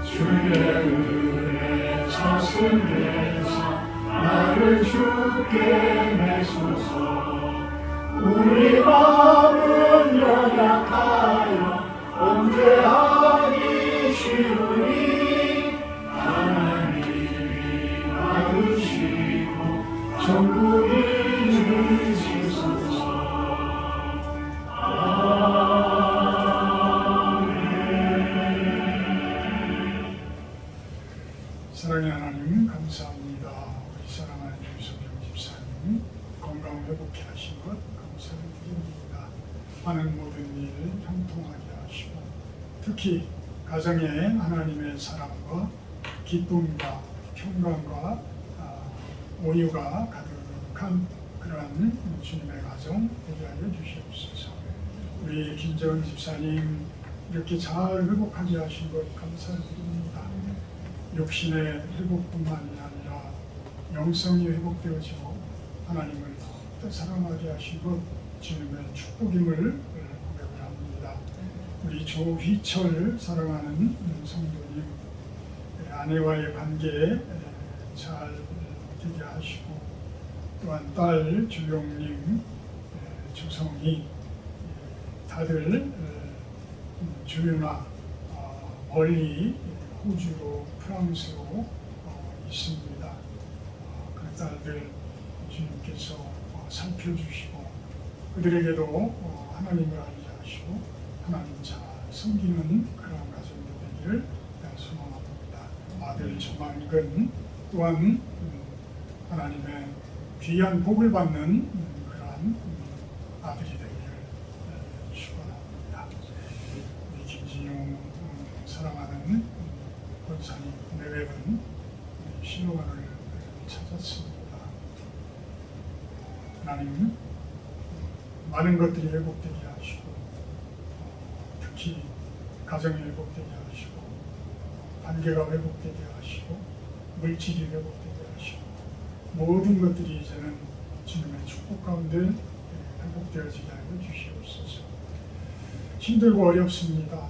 주의 은혜 사슬에서 나를 주께 내소서. 우리 마음은 연약하여 범죄하기 쉬우니 하나님이 받으시고 천국이 주시소서. 사랑의 하나님 감사합니다. 우리 사랑하는 유석영 집사님 건강 회복해 하신 것 감사를 드립니다. 하는 모든 일 형통하게 하시고 특히 가정에 하나님의 사랑과 기쁨과 평강과 온유가 가득한 그러한 주님의 가정 되게 하여 주시옵소서. 우리 김재원 집사님 이렇게 잘 회복하게 하신 것 감사드립니다. 육신의 회복뿐만이 아니라 영성이 회복되어지고 하나님을 더 사랑하게 하신 것 주님의 축복임을 고백을 합니다. 우리 조휘철 사랑하는 성도님 아내와의 관계에 잘 되게 하시고 또한 딸 주영님, 조성희 다들 주윤아 멀리 호주로 프랑스로 있습니다. 그 딸들 주님께서 살펴주시고 그들에게도 하나님을 알게 하시고 하나님 잘 섬기는 그런 가정도 되기를 소망합니다. 아들 조만근 또한 하나님의 귀한 복을 받는 그러한 아들이 되기를 축원합니다. 우리 김진용 사랑하는 권사님 내외분 신호관을 찾았습니다. 하나님 많은 것들이 회복되게 하시고 특히 가정이 회복되게 하시고 관계가 회복되게 하시고 물질이 회복되게 하시고 모든 것들이 이제는 주님의 축복 가운데 회복되어지게 하여 주시옵소서. 힘들고 어렵습니다.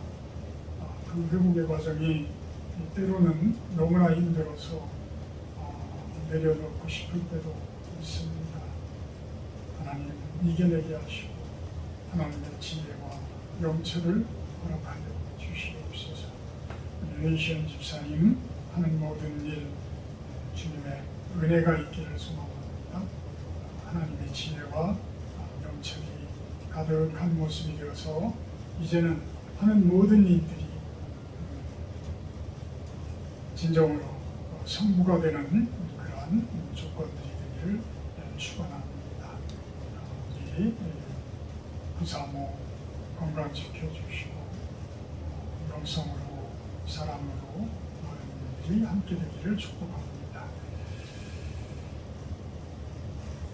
그 회복의 과정이 때로는 너무나 힘들어서 내려놓고 싶을 때도 있습니다. 하나님 이겨내게 하시고 하나님의 지혜와 영처를 허락하여 주시옵소서. 윤시현 집사님 하는 모든 일 주님의 은혜가 있기를 소망합니다. 하나님의 지혜와 영처이 가득한 모습이 되어서 이제는 하는 모든 일들이 진정으로 성부가 되는 그러한 조건들이 되기를 축원합니다. 우리 부사모 건강 지켜주시고 영성으로 사랑으로 모든 일들이 함께 되기를 축복합니다.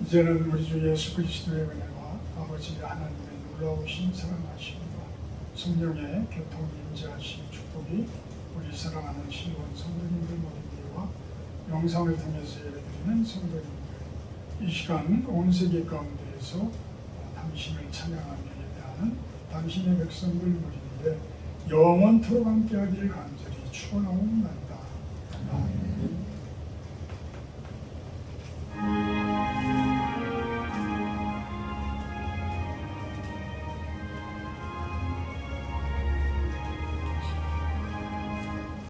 이제는 우리 주 예수 그리스도의 은혜와 아버지 하나님의 놀라우신 사랑하심과 성령의 교통 임재하신 축복이 우리 사랑하는 신원 성도님들 모두와 영상을 통해서 예배드리는 성도님들 이 시간 온 세계 가운데에서 당신을 찬양하며 예배하는 당신의 백성들 모두에 영원토록 함께하기를 간절히 축원하옵나이다. 아멘.